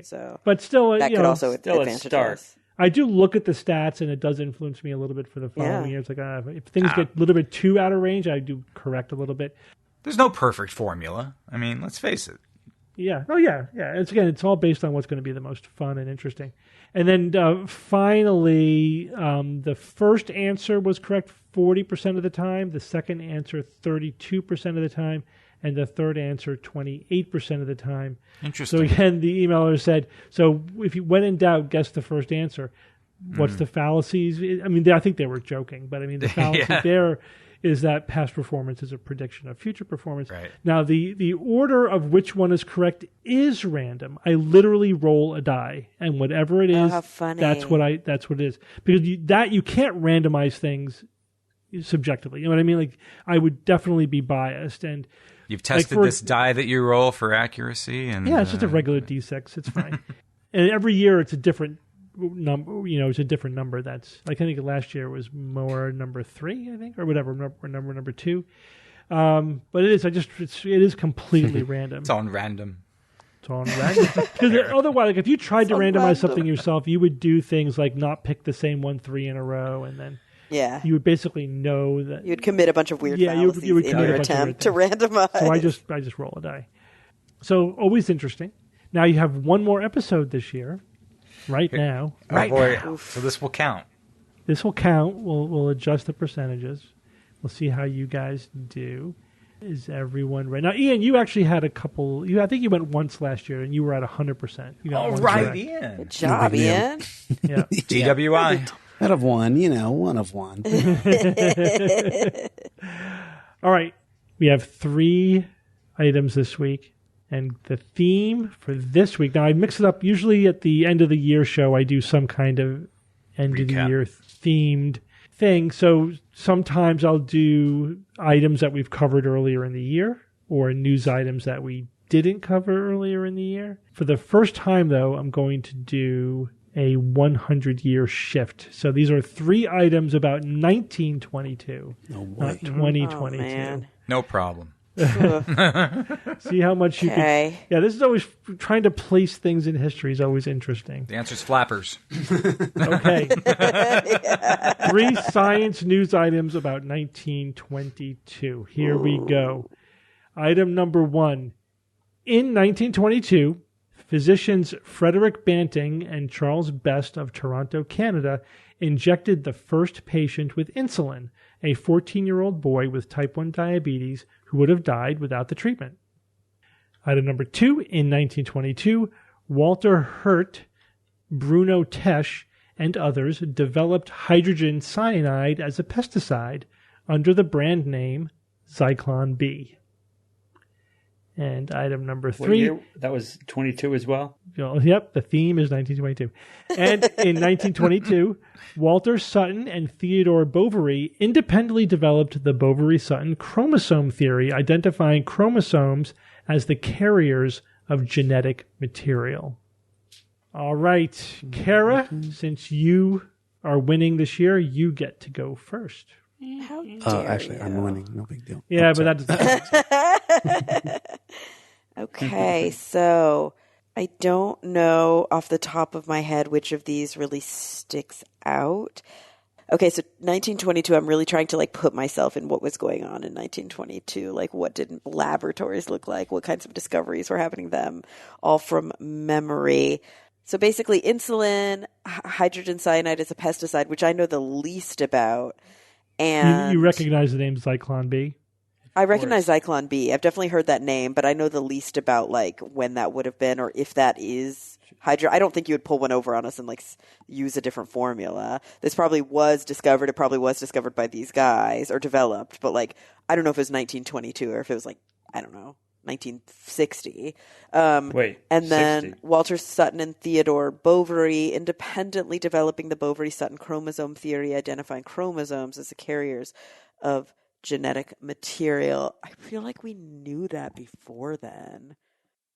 S4: So
S2: But still,
S4: that could also
S7: still a
S4: advantage
S7: start.
S4: us.
S2: I do look at the stats, and it does influence me a little bit for the following years. Like if things get a little bit too out of range, I do correct a little bit.
S5: There's no perfect formula. I mean, let's face it.
S2: Yeah. Oh, yeah. Yeah. It's all based on what's going to be the most fun and interesting. And then finally, the first answer was correct 40% of the time. The second answer 32% of the time, and the third answer 28% of the time.
S5: Interesting.
S2: So again, the emailer said, so if you when in doubt, guess the first answer. What's the fallacies? I mean, I think they were joking, but I mean, the fallacy there is that past performance is a prediction of future performance.
S5: Right.
S2: Now, the order of which one is correct is random. I literally roll a die, and whatever it is,
S4: how funny.
S2: that's what it is. Because you can't randomize things subjectively. You know what I mean? Like, I would definitely be biased, and
S5: You've tested this die that you roll for accuracy, and
S2: yeah, it's just a regular D6. It's fine. And every year it's a different number. It's a different number. That's like I think last year was more number 3, I think, or whatever, number 2. But it is. It is completely random.
S5: It's on random.
S2: It's all random. Because otherwise, like if you tried to randomize something yourself, you would do things like not pick the same 1 3 in a row, and then you would basically know that
S4: you'd commit a bunch of weird
S2: you
S4: fallacies
S2: would
S4: in
S2: commit
S4: your
S2: a bunch of
S4: attempt to
S2: weird
S4: randomize.
S2: So I just roll a die. So always interesting. Now you have one more episode this year. Right now.
S5: Oh boy! So this will count.
S2: This will count. We'll adjust the percentages. We'll see how you guys do. Is everyone right now? Ian, you actually had a couple. I think you went once last year, and you were at 100%.
S5: All right, Ian.
S4: Good job, Ian.
S2: Yeah.
S5: GWI.
S6: Out of one, one of one.
S2: All right. We have 3 items this week. And the theme for this week, now I mix it up. Usually at the end of the year show, I do some kind of end of the year themed thing. So sometimes I'll do items that we've covered earlier in the year or news items that we didn't cover earlier in the year. For the first time, though, I'm going to do a 100-year shift. So these are 3 items about 1922, not 2022.
S4: Oh, man.
S5: No problem.
S2: See how much you can. Yeah, this is always trying to place things in history is always interesting.
S5: The answer is flappers.
S2: Okay. 3 science news items about 1922. Here we go. Item number 1. In 1922, physicians Frederick Banting and Charles Best of Toronto, Canada, injected the first patient with insulin, a 14-year-old boy with type 1 diabetes who would have died without the treatment. Item number 2, in 1922, Walter Heerdt, Bruno Tesch, and others developed hydrogen cyanide as a pesticide under the brand name Zyklon B. And item number 3.
S7: That was 22 as well?
S2: Yep, the theme is 1922. And in 1922, Walter Sutton and Theodore Boveri independently developed the Boveri-Sutton chromosome theory, identifying chromosomes as the carriers of genetic material. All right, Cara, since you are winning this year, you get to go first.
S4: How dare
S6: Actually,
S4: you.
S6: I'm winning. No big deal.
S2: Yeah, but that doesn't.
S4: Okay, so I don't know off the top of my head which of these really sticks out. Okay, so 1922, I'm really trying to like put myself in what was going on in 1922. Like, what did laboratories look like? What kinds of discoveries were happening them? All from memory. So basically, insulin, hydrogen cyanide is a pesticide, which I know the least about. And
S2: You recognize the name Zyklon B?
S4: I recognize Zyklon B. I've definitely heard that name, but I know the least about like when that would have been or if that is hydro. I don't think you would pull one over on us and like use a different formula. This probably was discovered. It probably was discovered by these guys or developed, but like I don't know if it was 1922 or if it was like I don't know 1960.
S7: Wait,
S4: and then
S7: 60.
S4: Walter Sutton and Theodore Boveri independently developing the Boveri-Sutton chromosome theory, identifying chromosomes as the carriers of genetic material. I feel like we knew that before then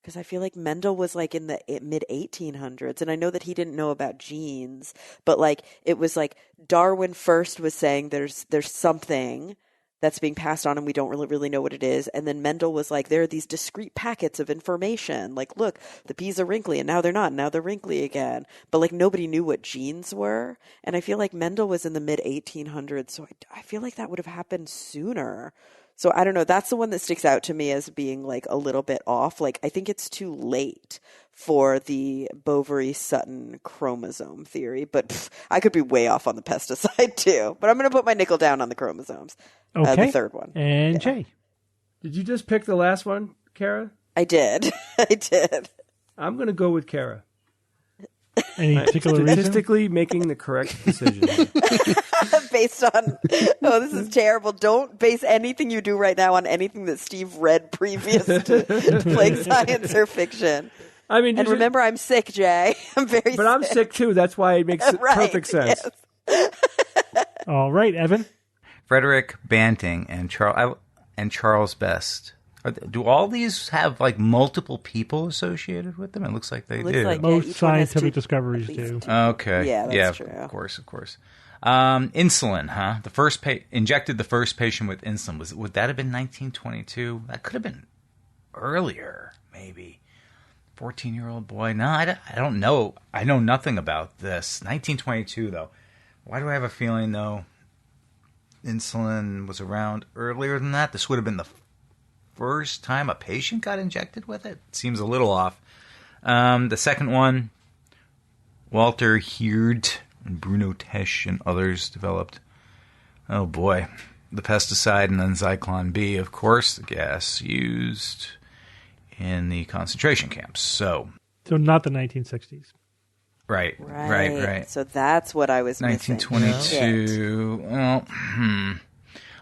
S4: because I feel like Mendel was like in the mid 1800s and I know that he didn't know about genes, but like it was like Darwin first was saying there's something that's being passed on and we don't really know what it is. And then Mendel was like, there are these discrete packets of information. Like, look, the peas are wrinkly and now they're not. Now they're wrinkly again. But like nobody knew what genes were. And I feel like Mendel was in the mid 1800s. So I feel like that would have happened sooner. So I don't know. That's the one that sticks out to me as being like a little bit off. Like I think it's too late for the Boveri-Sutton chromosome theory, but I could be way off on the pesticide too. But I'm going to put my nickel down on the chromosomes.
S2: Okay.
S4: The third one.
S2: And Jay.
S3: Did you just pick the last one, Cara?
S4: I did. I did.
S3: I'm going to go with Cara.
S2: Any particular reason?
S3: Statistically making the correct decision.
S4: Based on, oh, this is terrible. Don't base anything you do right now on anything that Steve read previous to playing science or fiction.
S3: I mean,
S4: and remember, I'm sick, Jay. I'm very sick.
S3: But I'm sick too. That's why it makes perfect sense.
S4: Yes.
S2: All right, Evan.
S5: Frederick Banting and Charles Best. Do all these have like multiple people associated with them? It looks like they do.
S4: Like,
S2: Most
S4: each one has
S2: scientific
S4: two-
S2: discoveries
S4: at least
S2: do.
S4: two.
S5: Okay.
S4: Yeah, that's true.
S5: Of course. Insulin, huh? The first injected the first patient with insulin. Would that have been 1922? That could have been earlier, maybe. 14-year-old boy. No, I don't know. I know nothing about this. 1922, though. Why do I have a feeling, though, insulin was around earlier than that? This would have been the first time a patient got injected with it? Seems a little off. The second one, Walter Heerdt and Bruno Tesch and others developed, oh boy, the pesticide and then Zyklon B, of course, the gas used in the concentration camps. So
S2: not the 1960s.
S5: Right.
S4: So that's what I was missing.
S5: 1922. Well,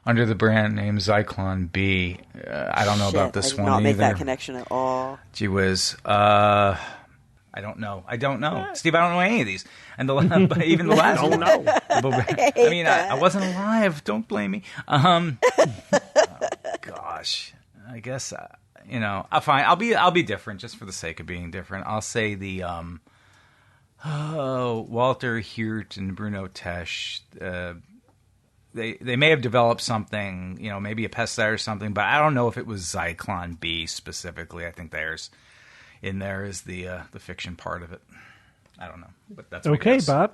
S5: under the brand name Zyklon B. I don't know about this
S4: I did
S5: one
S4: not
S5: either.
S4: make that connection at all.
S5: Gee whiz. I don't know. Steve, I don't know any of these. And even the last one.
S3: No.
S5: I mean, I wasn't alive. Don't blame me. Oh, gosh. I guess, fine. I'll be different just for the sake of being different. I'll say the Walter Heerdt and Bruno Tesch they may have developed something, maybe a pesticide or something, but I don't know if it was Zyklon B specifically. I think in there is the fiction part of it. I don't know, but that's
S2: okay, Bob.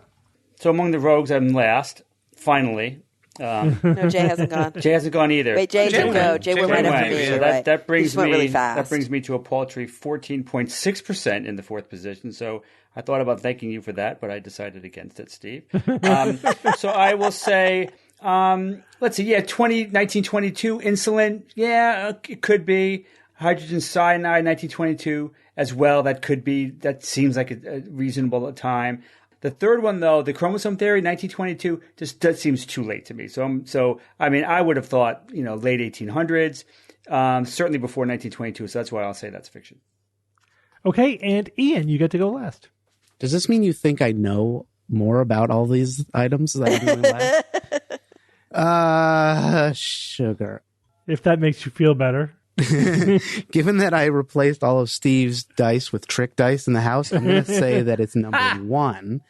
S7: So among the rogues, I'm last. Finally.
S4: No, Jay hasn't gone.
S7: Jay hasn't gone either.
S4: Wait, Jay didn't go. Jay went right after me.
S7: So
S4: right.
S7: that brings me
S4: really fast.
S7: That brings me to a paltry 14.6% in the fourth position. So I thought about thanking you for that, but I decided against it, Steve. So I will say, let's see, 1922 insulin. Yeah, it could be hydrogen cyanide. 1922 as well. That seems like a reasonable time. The third one, though, the chromosome theory, 1922, that seems too late to me. So I mean, I would have thought, late 1800s, certainly before 1922. So that's why I'll say that's fiction.
S2: Okay, and Ian, you get to go last.
S6: Does this mean you think I know more about all these items that I'm doing last? Sugar.
S2: If that makes you feel better.
S6: Given that I replaced all of Steve's dice with trick dice in the house, I'm going to say that it's number one.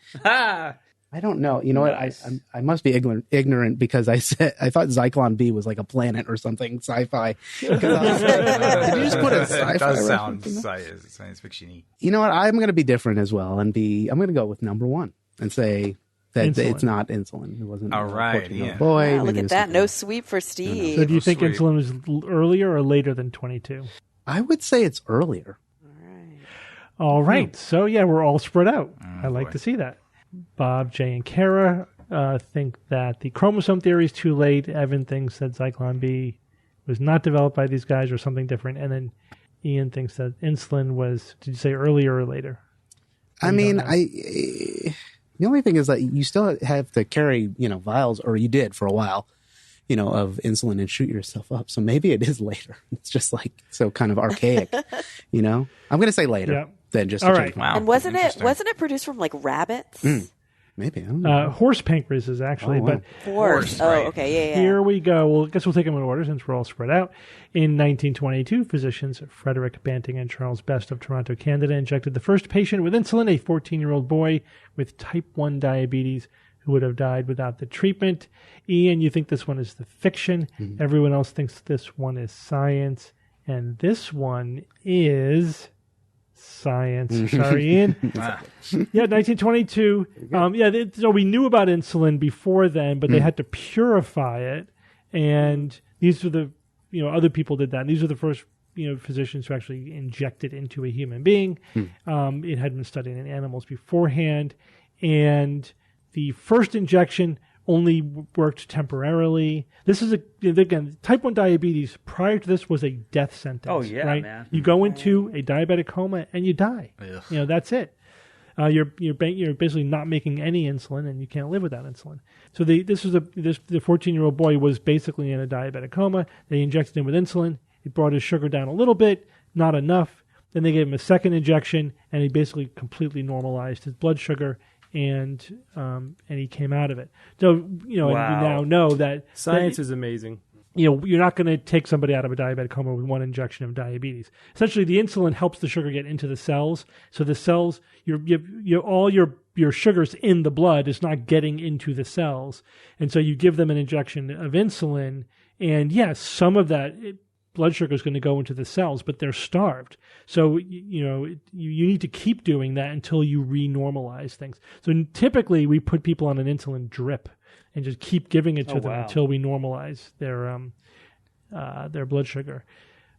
S6: I don't know. You know
S7: Nice.
S6: what? I must be ignorant because I thought Zyklon B was like a planet or something sci-fi. Did you just put a sci-fi?
S5: It does sound
S6: reference?
S5: science fiction-y.
S6: You know what? I'm going to be different as well, and I'm going to go with number one and say that it's not insulin. It wasn't.
S5: All right, yeah.
S6: Boy,
S4: Wow, look at that. No sweep for Steve.
S2: So do you think
S5: sweet.
S2: insulin was earlier or later than 22?
S6: I would say it's earlier.
S2: All right. So, we're all spread out. I like
S5: boy.
S2: to see that. Bob, Jay, and Cara think that the chromosome theory is too late. Evan thinks that Zyklon B was not developed by these guys or something different. And then Ian thinks that insulin was, did you say earlier or later?
S6: I mean, the only thing is that you still have to carry, vials, or you did for a while, of insulin and shoot yourself up. So maybe it is later. It's just so kind of archaic, I'm going to say later than just
S2: all
S6: to
S2: right.
S6: change.
S5: Wow.
S4: And wasn't it produced from like rabbits?
S6: Maybe. I don't know.
S2: Horse pancreases, actually.
S6: Oh, wow.
S2: But
S4: Horse.
S5: right.
S4: Oh, okay. Yeah.
S2: here we go. Well, I guess we'll take them in order since we're all spread out. In 1922, physicians Frederick Banting and Charles Best of Toronto, Canada, injected the first patient with insulin, a 14-year-old boy with type 1 diabetes who would have died without the treatment. Ian, you think this one is the fiction. Mm-hmm. Everyone else thinks this one is science. And this one is science. Sorry, Ian. 1922. So we knew about insulin before then, but they had to purify it. And these were the, other people did that. And these were the first, physicians who actually injected into a human being. It had been studied in animals beforehand. And the first injection only worked temporarily. This is again, type 1 diabetes prior to this was a death sentence.
S7: Oh, yeah,
S2: right?
S7: man.
S2: You go into a diabetic coma and you die.
S5: Ugh.
S2: That's it. You're basically not making any insulin, and you can't live without insulin. So the 14-year-old boy was basically in a diabetic coma. They injected him with insulin. It brought his sugar down a little bit, not enough. Then they gave him a second injection, and he basically completely normalized his blood sugar, and he came out of it. So and we now know that
S3: Science is amazing.
S2: You're not going to take somebody out of a diabetic coma with one injection of diabetes. Essentially, the insulin helps the sugar get into the cells. So the cells, all your sugars in the blood is not getting into the cells, and so you give them an injection of insulin, and yes, some of that blood sugar is going to go into the cells, but they're starved. So you need to keep doing that until you renormalize things. So typically, we put people on an insulin drip and just keep giving it to them until we normalize their blood sugar.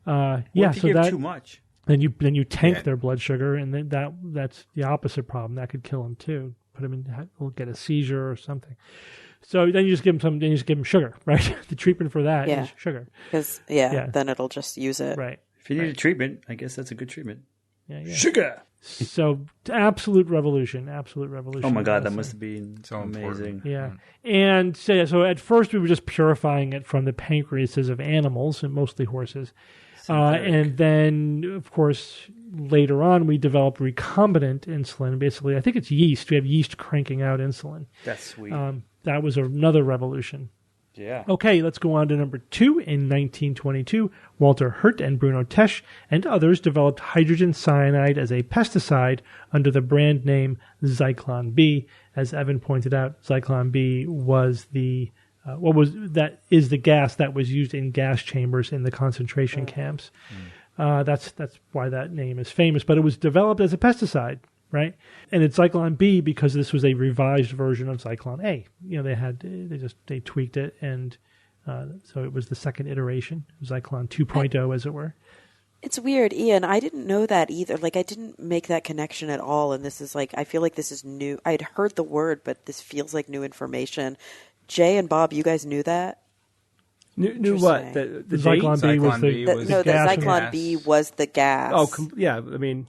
S7: What if you give too much?
S2: Then you tank their blood sugar, and then that's the opposite problem. That could kill them too. Put them in, will get a seizure or something. So then you just give them Then you just give them sugar, right? The treatment for that is sugar.
S4: Because then it'll just use it.
S2: Right.
S7: If you need a treatment, I guess that's a good treatment.
S2: Yeah.
S7: Sugar.
S2: So absolute revolution.
S7: Oh my God, that must have been
S5: so
S7: amazing.
S5: important.
S2: Yeah. And so at first we were just purifying it from the pancreases of animals, and mostly horses. And then, of course, later on we developed recombinant insulin. Basically, I think it's yeast. We have yeast cranking out insulin.
S7: That's sweet.
S2: That was another revolution.
S7: Yeah.
S2: Okay, let's go on to number 2. In 1922, Walter Heerdt and Bruno Tesch and others developed hydrogen cyanide as a pesticide under the brand name Zyklon B. As Evan pointed out, Zyklon B was the that is the gas that was used in gas chambers in the concentration camps. That's why that name is famous. But it was developed as a pesticide, right? And it's Zyklon B because this was a revised version of Zyklon A. They tweaked it, and so it was the second iteration, Zyklon 2.0, as it were.
S4: It's weird, Ian. I didn't know that either. Like, I didn't make that connection at all. And this is like, I feel like this is new. I had heard the word, but this feels like new information. Jay and Bob, you guys knew that?
S3: Knew what? The
S2: Zyklon B was the gas.
S4: Zyklon B was the gas.
S3: Oh, yeah. I mean,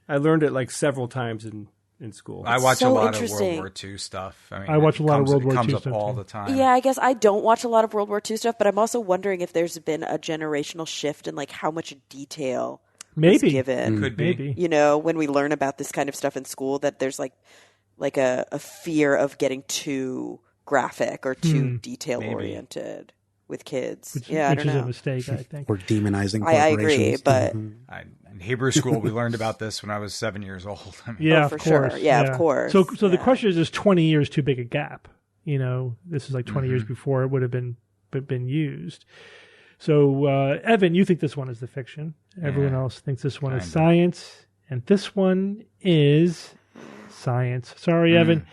S3: I learned it like several times in school.
S5: I watch a lot of World War II stuff.
S2: I watch a lot of World War II stuff.
S5: It comes up all the time.
S4: Yeah, I guess I don't watch a lot of World War II stuff, but I'm also wondering if there's been a generational shift in like how much detail is given.
S5: Could be.
S2: Maybe.
S4: You know, when we learn about this kind of stuff in school, that there's like a fear of getting too graphic or too detail oriented with kids.
S2: Which
S4: I don't
S2: is
S4: know.
S2: a mistake, I think.
S6: Or demonizing corporations.
S4: I agree, but
S5: In Hebrew school, we learned about this when I was 7 years old. I mean,
S2: yeah,
S4: for
S2: of course.
S4: sure. Yeah, of course.
S2: So the question is 20 years too big a gap? You know, this is like 20 years before it would have been used. So, Evan, you think this one is the fiction. Everyone else thinks this one is science. And this one is science. Sorry, Evan.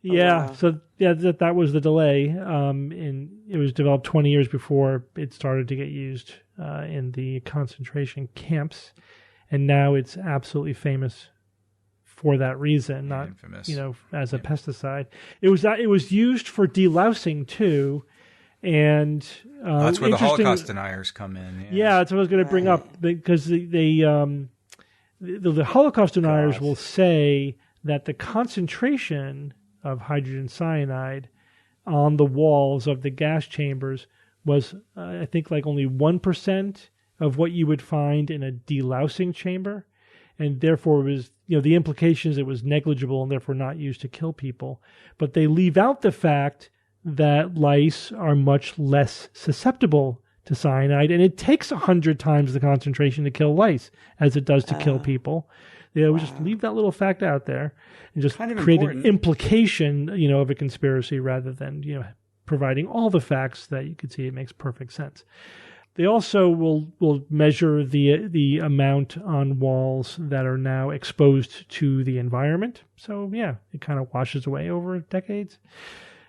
S2: Yeah, wow. So that was the delay. And it was developed 20 years before it started to get used in the concentration camps. And now it's absolutely famous for that reason, not infamous. As a pesticide. It was used for delousing too, and
S5: that's where the Holocaust deniers come in.
S2: Yeah, that's what I was going to bring up, because the Holocaust deniers will say that the concentration of hydrogen cyanide on the walls of the gas chambers was, I think, like only 1% of what you would find in a delousing chamber. And therefore, it was, the implications, it was negligible and therefore not used to kill people. But they leave out the fact that lice are much less susceptible to cyanide, and it takes 100 times the concentration to kill lice as it does to kill people. They would just leave that little fact out there and just
S7: kind of
S2: create
S7: important.
S2: an implication, of a conspiracy rather than, providing all the facts that you could see it makes perfect sense. They also will measure the amount on walls that are now exposed to the environment. So yeah, it kind of washes away over decades.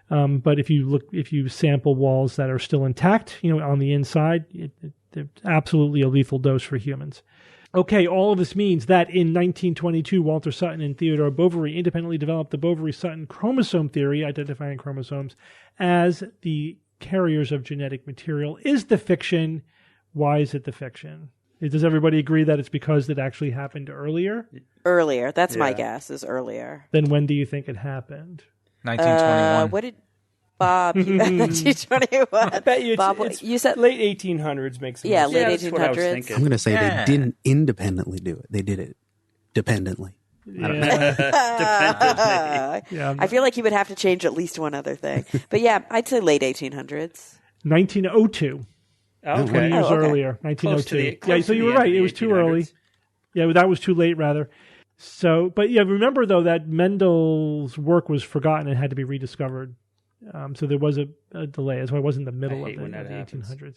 S2: But if you sample walls that are still intact, on the inside, it's absolutely a lethal dose for humans. Okay, all of this means that in 1922, Walter Sutton and Theodore Boveri independently developed the Boveri-Sutton chromosome theory, identifying chromosomes as the carriers of genetic material. Is the fiction? Why is it the fiction? Does everybody agree that it's because it actually happened earlier?
S4: Earlier. That's my guess, is earlier.
S2: Then when do you think it happened?
S5: 1921.
S4: What did Bob? 1921.
S3: I bet you
S4: Bob,
S3: you said late 1800s makes sense.
S4: Yeah, late
S7: that's what I was
S4: 1800s.
S7: thinking.
S6: I'm going to say they didn't independently do it. They did it dependently.
S2: Yeah.
S4: I feel like he would have to change at least one other thing. But yeah, I'd say late 1800s.
S2: 1902.
S7: Okay.
S2: 20 years
S4: okay.
S2: earlier, 1902.
S7: Close
S2: So
S7: to
S2: you
S7: the
S2: were
S7: end
S2: right.
S7: of
S2: It
S7: the
S2: was too
S7: 1800s.
S2: early. Yeah, that was too late, rather. So, but yeah, remember, though, that Mendel's work was forgotten and had to be rediscovered. So there was a delay. That's why it wasn't the middle of the 1800s.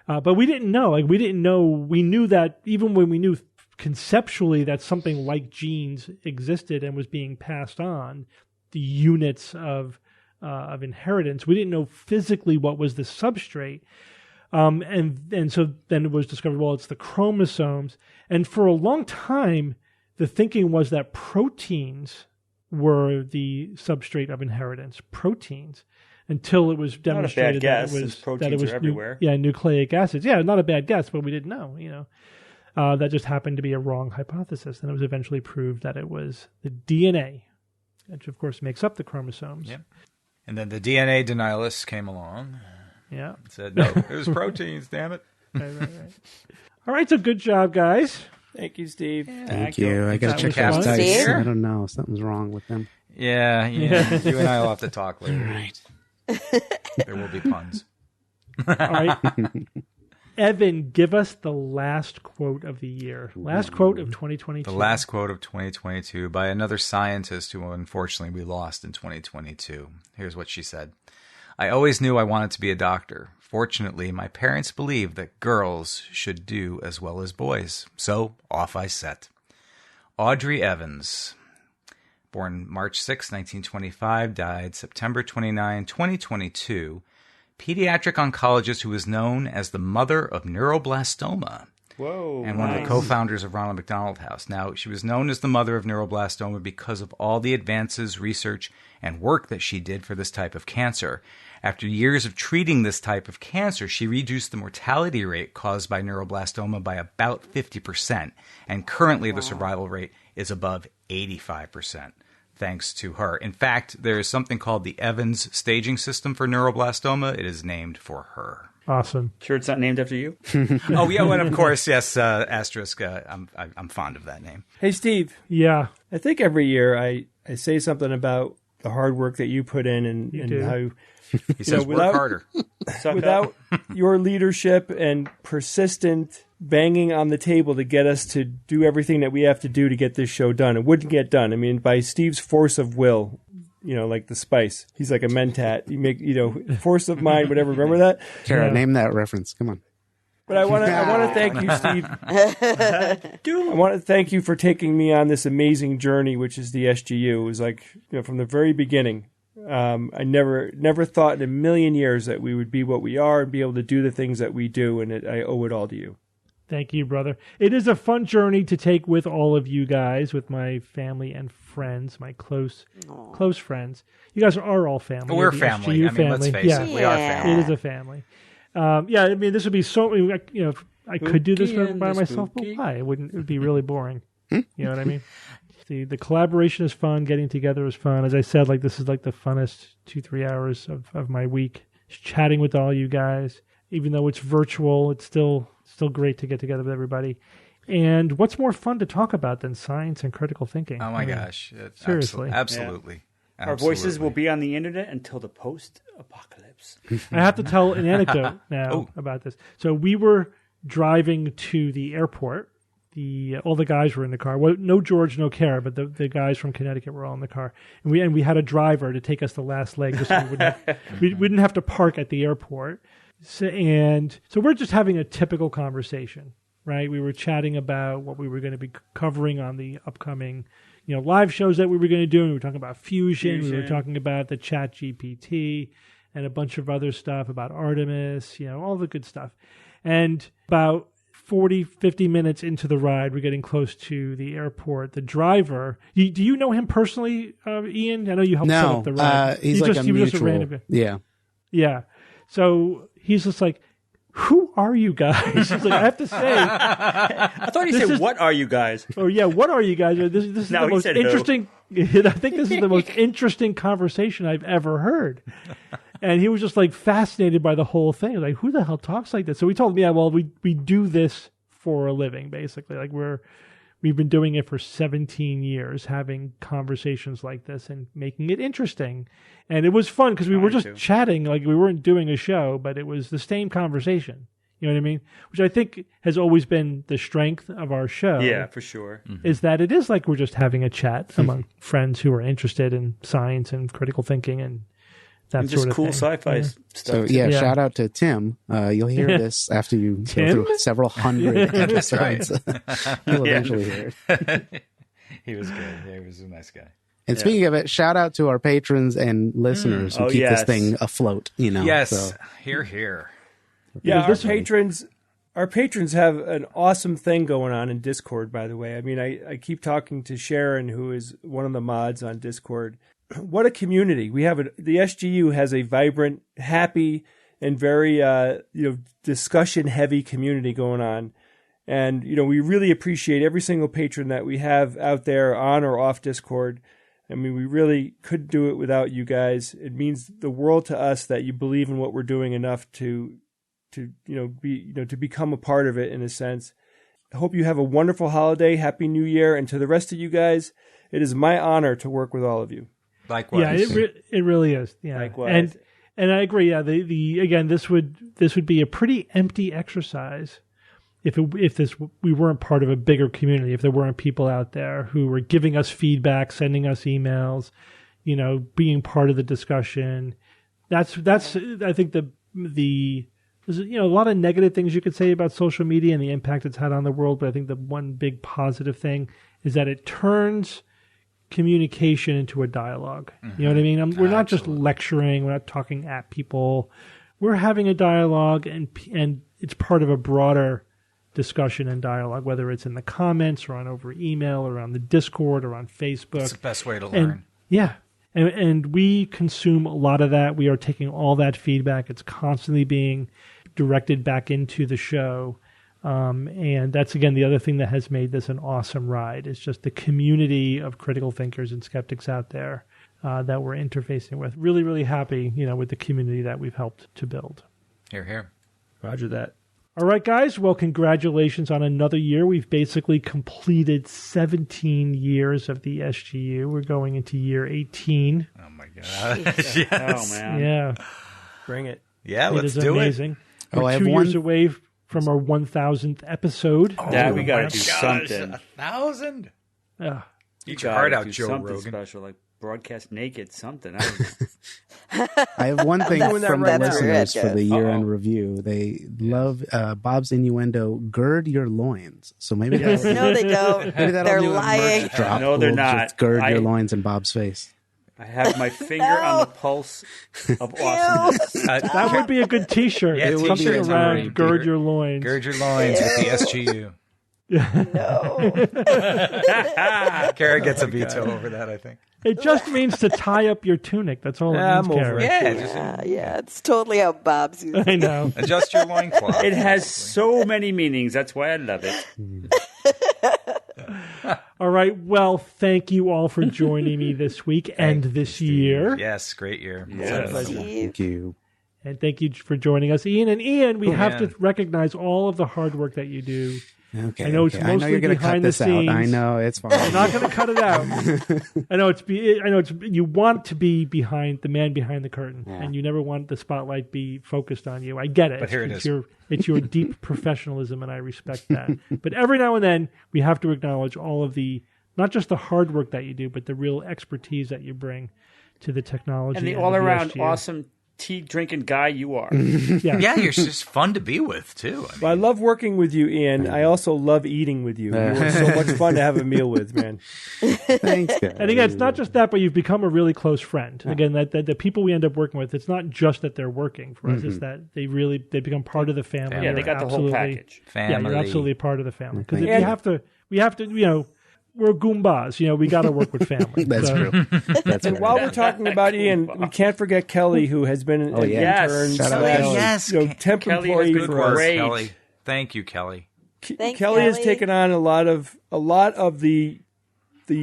S2: But we didn't know. We didn't know. We knew that even when we knew conceptually that something like genes existed and was being passed on, the units of inheritance, we didn't know physically what was the substrate. And so then it was discovered, well, it's the chromosomes. And for a long time, the thinking was that proteins were the substrate of inheritance, proteins, until it was demonstrated
S7: guess,
S2: that it was
S7: are everywhere.
S2: Nucleic acids. Yeah, not a bad guess, but we didn't know, that just happened to be a wrong hypothesis. And it was eventually proved that it was the DNA, which of course makes up the chromosomes.
S5: Yeah. And then the DNA denialists came along.
S2: Yeah.
S5: And said, no, it was proteins, damn it.
S2: Right. All right, so good job, guys.
S3: Thank you, Steve.
S6: Thank you. I got to check
S2: was
S6: those
S2: fun.
S6: dice.
S4: Steve?
S6: I don't know. Something's wrong with them.
S5: Yeah. You and I will have to talk later.
S6: Right.
S5: There will be puns.
S2: All right. Evan, give us the last quote of the year. Last quote of 2022.
S5: The last quote of 2022 by another scientist who unfortunately we lost in 2022. Here's what she said. I always knew I wanted to be a doctor. Fortunately, my parents believed that girls should do as well as boys. So off I set. Audrey Evans, born March 6, 1925, died September 29, 2022. Pediatric oncologist who is known as the mother of neuroblastoma.
S7: Whoa.
S5: And one of the co-founders of Ronald McDonald House. Now, she was known as the mother of neuroblastoma because of all the advances, research, and work that she did for this type of cancer. After years of treating this type of cancer, she reduced the mortality rate caused by neuroblastoma by about 50%. And currently the survival rate is above 85%. Thanks to her. In fact, there is something called the Evans staging system for neuroblastoma. It is named for her.
S2: Awesome.
S7: Sure it's not named after you?
S5: Oh, yeah, and of course, yes, asterisk. I'm fond of that name.
S3: Hey, Steve.
S2: Yeah.
S3: I think every year I say something about the hard work that you put in and how
S5: He says, work harder.
S3: without your leadership and persistent banging on the table to get us to do everything that we have to do to get this show done, it wouldn't get done. I mean, by Steve's force of will, like the spice. He's like a mentat. You make, force of mind, whatever. Remember that?
S6: Cara, name that reference. Come on.
S3: But I want to thank you, Steve. I want to thank you for taking me on this amazing journey, which is the SGU. It was like, from the very beginning. I never thought in a million years that we would be what we are and be able to do the things that we do, and I owe it all to you.
S2: Thank you, brother. It is a fun journey to take with all of you guys, with my family and friends, my close friends. You guys are all family.
S5: We're family.
S2: SGU
S5: I mean, let's face it. We are family.
S2: It is a family. This would be so. If I could do this by myself, but why? It would be really boring. You know what I mean? The collaboration is fun. Getting together is fun. As I said, this is the funnest 2-3 hours of my week. Just chatting with all you guys, even though it's virtual, it's still great to get together with everybody. And what's more fun to talk about than science and critical thinking?
S5: Oh my gosh!
S2: Seriously,
S5: absolutely.
S7: Yeah. Our voices will be on the internet until the post-apocalypse.
S2: I have to tell an anecdote now about this. So we were driving to the airport. All the guys were in the car. Well, no George, no Cara, but the guys from Connecticut were all in the car. And we had a driver to take us the last leg, just so we didn't have to park at the airport. So we're just having a typical conversation, right? We were chatting about what we were going to be covering on the upcoming, live shows that we were going to do. And we were talking about fusion. We were talking about the Chat GPT and a bunch of other stuff about Artemis, all the good stuff. And about 40-50 minutes into the ride, we're getting close to the airport. The driver, do you know him personally, Ian? I know you helped set up the ride.
S6: He's like a mutual.
S2: Yeah. So he's just like, who are you guys? He's like, I have to say.
S7: I thought he said, what are you guys?
S2: Oh, yeah, what are you guys? This is the most interesting. I think this is the most interesting conversation I've ever heard. And he was just fascinated by the whole thing. Like, who the hell talks like this? So we told him, we do this for a living, basically. We've been doing it for 17 years, having conversations like this and making it interesting. And it was fun because we were just chatting, we weren't doing a show, but it was the same conversation. You know what I mean? Which I think has always been the strength of our show.
S7: Yeah, for sure.
S2: Is that it is we're just having a chat among friends who are interested in science and critical thinking and that
S7: and
S2: sort
S7: just
S2: of
S7: cool
S2: thing.
S7: sci-fi stuff.
S6: So shout out to Tim. You'll hear this after you go through several hundred episodes. You'll eventually hear it.
S5: He was good. Yeah, he was a nice guy.
S6: And speaking of it, shout out to our patrons and listeners who keep this thing afloat.
S5: Yes,
S6: so.
S5: Here.
S3: Yeah, our patrons have an awesome thing going on in Discord, by the way. I mean, I keep talking to Sharon, who is one of the mods on Discord. What a community. We have the SGU has a vibrant, happy, and very discussion heavy community going on. And we really appreciate every single patron that we have out there on or off Discord. I mean, we really couldn't do it without you guys. It means the world to us that you believe in what we're doing enough to become a part of it in a sense. I hope you have a wonderful holiday, happy New Year, and to the rest of you guys, it is my honor to work with all of you.
S5: Likewise.
S2: Yeah, it really is. Yeah.
S7: Likewise.
S2: And I agree. Yeah, again, this would be a pretty empty exercise if we weren't part of a bigger community. If there weren't people out there who were giving us feedback, sending us emails, being part of the discussion. that's I think there's a lot of negative things you could say about social media and the impact it's had on the world, but I think the one big positive thing is that it turns communication into a dialogue. You know what I mean? We're not just lecturing, we're not talking at people. We're having a dialogue, and it's part of a broader discussion and dialogue, whether it's in the comments or over email or on the Discord or on Facebook.
S5: It's the best way to learn.
S2: And we consume a lot of that. We are taking all that feedback. It's constantly being directed back into the show. And that's, again, the other thing that has made this an awesome ride. It's just the community of critical thinkers and skeptics out there that we're interfacing with. Really, really happy, with the community that we've helped to build.
S5: Hear, hear.
S3: Roger that.
S2: All right, guys. Well, congratulations on another year. We've basically completed 17 years of the SGU. We're going into year 18.
S5: Oh, my God.
S7: Yes. Oh, man.
S2: Yeah.
S3: Bring it.
S5: Yeah,
S2: It
S5: let's
S2: is
S5: do
S2: amazing.
S5: it.
S2: We're
S6: I have
S2: 2
S6: one-
S2: years away from our 1,000th episode.
S7: That we got to do
S5: Gosh,
S7: something.
S5: 1,000?
S2: Yeah.
S5: Eat your heart out,
S7: Do
S5: Joe
S7: something
S5: Rogan.
S7: special, like broadcast naked, something.
S6: I have one thing
S4: That's
S6: from the
S4: right now.
S6: listeners
S4: Good.
S6: for the year-end review. They love Bob's innuendo, gird your loins. So maybe that'll,
S4: No, they don't.
S6: maybe that'll
S4: They're
S6: do a
S4: lying.
S6: merch drop.
S7: No, they're
S6: We'll
S7: not.
S6: just gird your loins in Bob's face.
S7: I have my finger on the pulse of awesomeness.
S2: That would be a good T-shirt.
S5: Yeah,
S2: Something
S5: t-shirts are
S2: around
S5: great.
S2: gird your loins.
S5: Gird your loins with the SGU.
S4: No.
S5: Cara gets a veto over that, I think.
S2: It just means to tie up your tunic. That's all
S3: Yeah,
S2: it means,
S3: I'm over
S2: Cara.
S3: it.
S5: Yeah, just
S4: Yeah, it's totally how Bob's using
S2: I know.
S5: adjust your loincloth.
S7: It has so many meanings. That's why I love it.
S2: All right. Well, thank you all for joining me this week and this year.
S5: Yes, great year.
S7: Yes.
S6: Thank you.
S2: And thank you for joining us, Ian. And Ian, we have
S5: man.
S2: to recognize all of the hard work that you do.
S6: Okay.
S2: I know it's
S6: okay. I know
S2: mostly
S6: you're going to cut
S2: behind the
S6: this out. I
S2: scenes.
S6: know it's fine.
S2: I'm not going to cut it out. I know it's you want to be behind the man behind the curtain, and you never want the spotlight be focused on you. I get it.
S5: But here it
S2: it's
S5: is.
S2: It's your deep professionalism, and I respect that. But every now and then, we have to acknowledge all of the not just the hard work that you do, but the real expertise that you bring to the technology
S7: And the
S2: to
S7: all-around
S2: SGU.
S7: awesome tea-drinking guy you are.
S2: Yeah.
S5: Yeah, you're just fun to be with, too.
S3: Well, I love working with you, Ian. I also love eating with you. You are so much fun to have a meal with, man.
S6: Thanks, guys.
S2: And again, it's not just that, but you've become a really close friend. Again, that the people we end up working with, it's not just that they're working for us; it's that they become part of the family.
S7: Yeah, they
S2: They're
S7: got the whole
S2: absolutely-
S7: package.
S2: Yeah,
S5: Family.
S2: you're absolutely part of the family. Because
S6: Thank
S2: we have to, we're Goombas. We got to work with family.
S6: That's
S2: So-
S6: true. That's
S3: And
S6: right.
S3: while we're talking about Ian, we can't forget Kelly, who has been an
S6: yeah.
S3: intern
S7: Yes.
S6: Shout out
S3: slash,
S6: Kelly.
S5: Yes.
S3: temp
S7: Kelly has
S3: employee
S7: been
S3: for
S5: Good
S3: us.
S5: work,
S7: Great.
S5: Kelly. Thank you, Kelly.
S4: Thanks,
S3: Kelly has
S4: Kelly.
S3: taken on a lot of the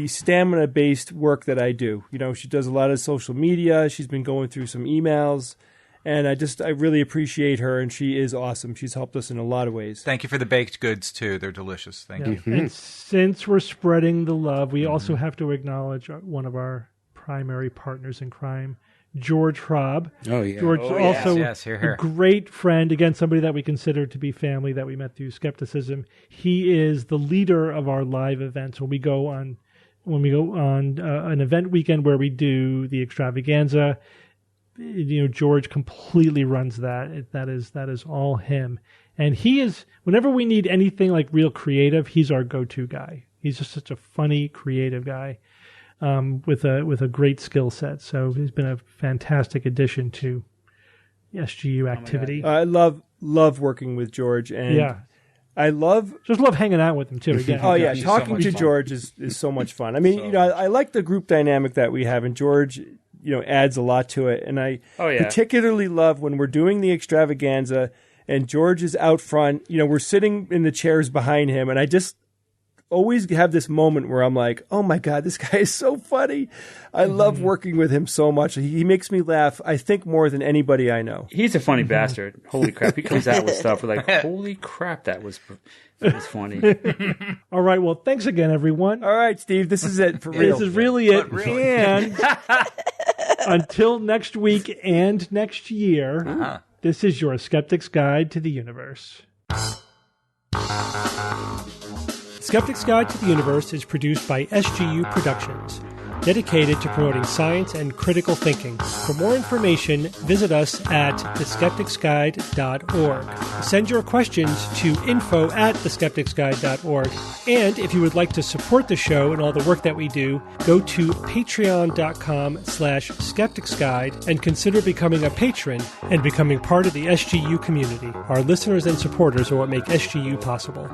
S3: stamina based work that I do. She does a lot of social media. She's been going through some emails, and I really appreciate her, and she is awesome. She's helped us in a lot of ways.
S5: Thank you for the baked goods, too. They're delicious. Thank you.
S2: And since we're spreading the love, we also have to acknowledge one of our primary partners in crime, George Hrob.
S6: Oh, yeah.
S2: George also
S5: yes, hear, hear.
S2: a great friend, again, somebody that we consider to be family that we met through Skepticism. He is the leader of our live events when we go on an event weekend where we do the extravaganza. George completely runs that. That is all him. And he is, whenever we need anything like real creative, he's our go-to guy. He's just such a funny, creative guy. With a great skill set. So he's been a fantastic addition to SGU activity.
S3: I love working with George, and I love
S2: hanging out with him too. Again,
S3: Oh yeah,
S5: He's
S3: talking
S5: so much
S3: to
S5: fun.
S3: George is so much fun. I mean, I like the group dynamic that we have, and George, adds a lot to it. And I particularly love when we're doing the extravaganza, and George is out front. We're sitting in the chairs behind him, and I just always have this moment where I'm like, oh my God, this guy is so funny. I love working with him so much. He makes me laugh, I think, more than anybody I know.
S7: He's a funny bastard. Holy crap. He comes out with stuff. We're like, holy crap, that was funny.
S2: All right. Well, thanks again, everyone.
S3: All right, Steve, this is it for real.
S2: This is really it. And until next week and next year, this is your Skeptic's Guide to the Universe. Skeptic's Guide to the Universe is produced by SGU Productions. dedicated to promoting science and critical thinking. For more information, visit us at theskepticsguide.org. Send your questions to info@theskepticsguide.org. And if you would like to support the show and all the work that we do, go to patreon.com/skepticsguide and consider becoming a patron and becoming part of the SGU community. Our listeners and supporters are what make SGU possible.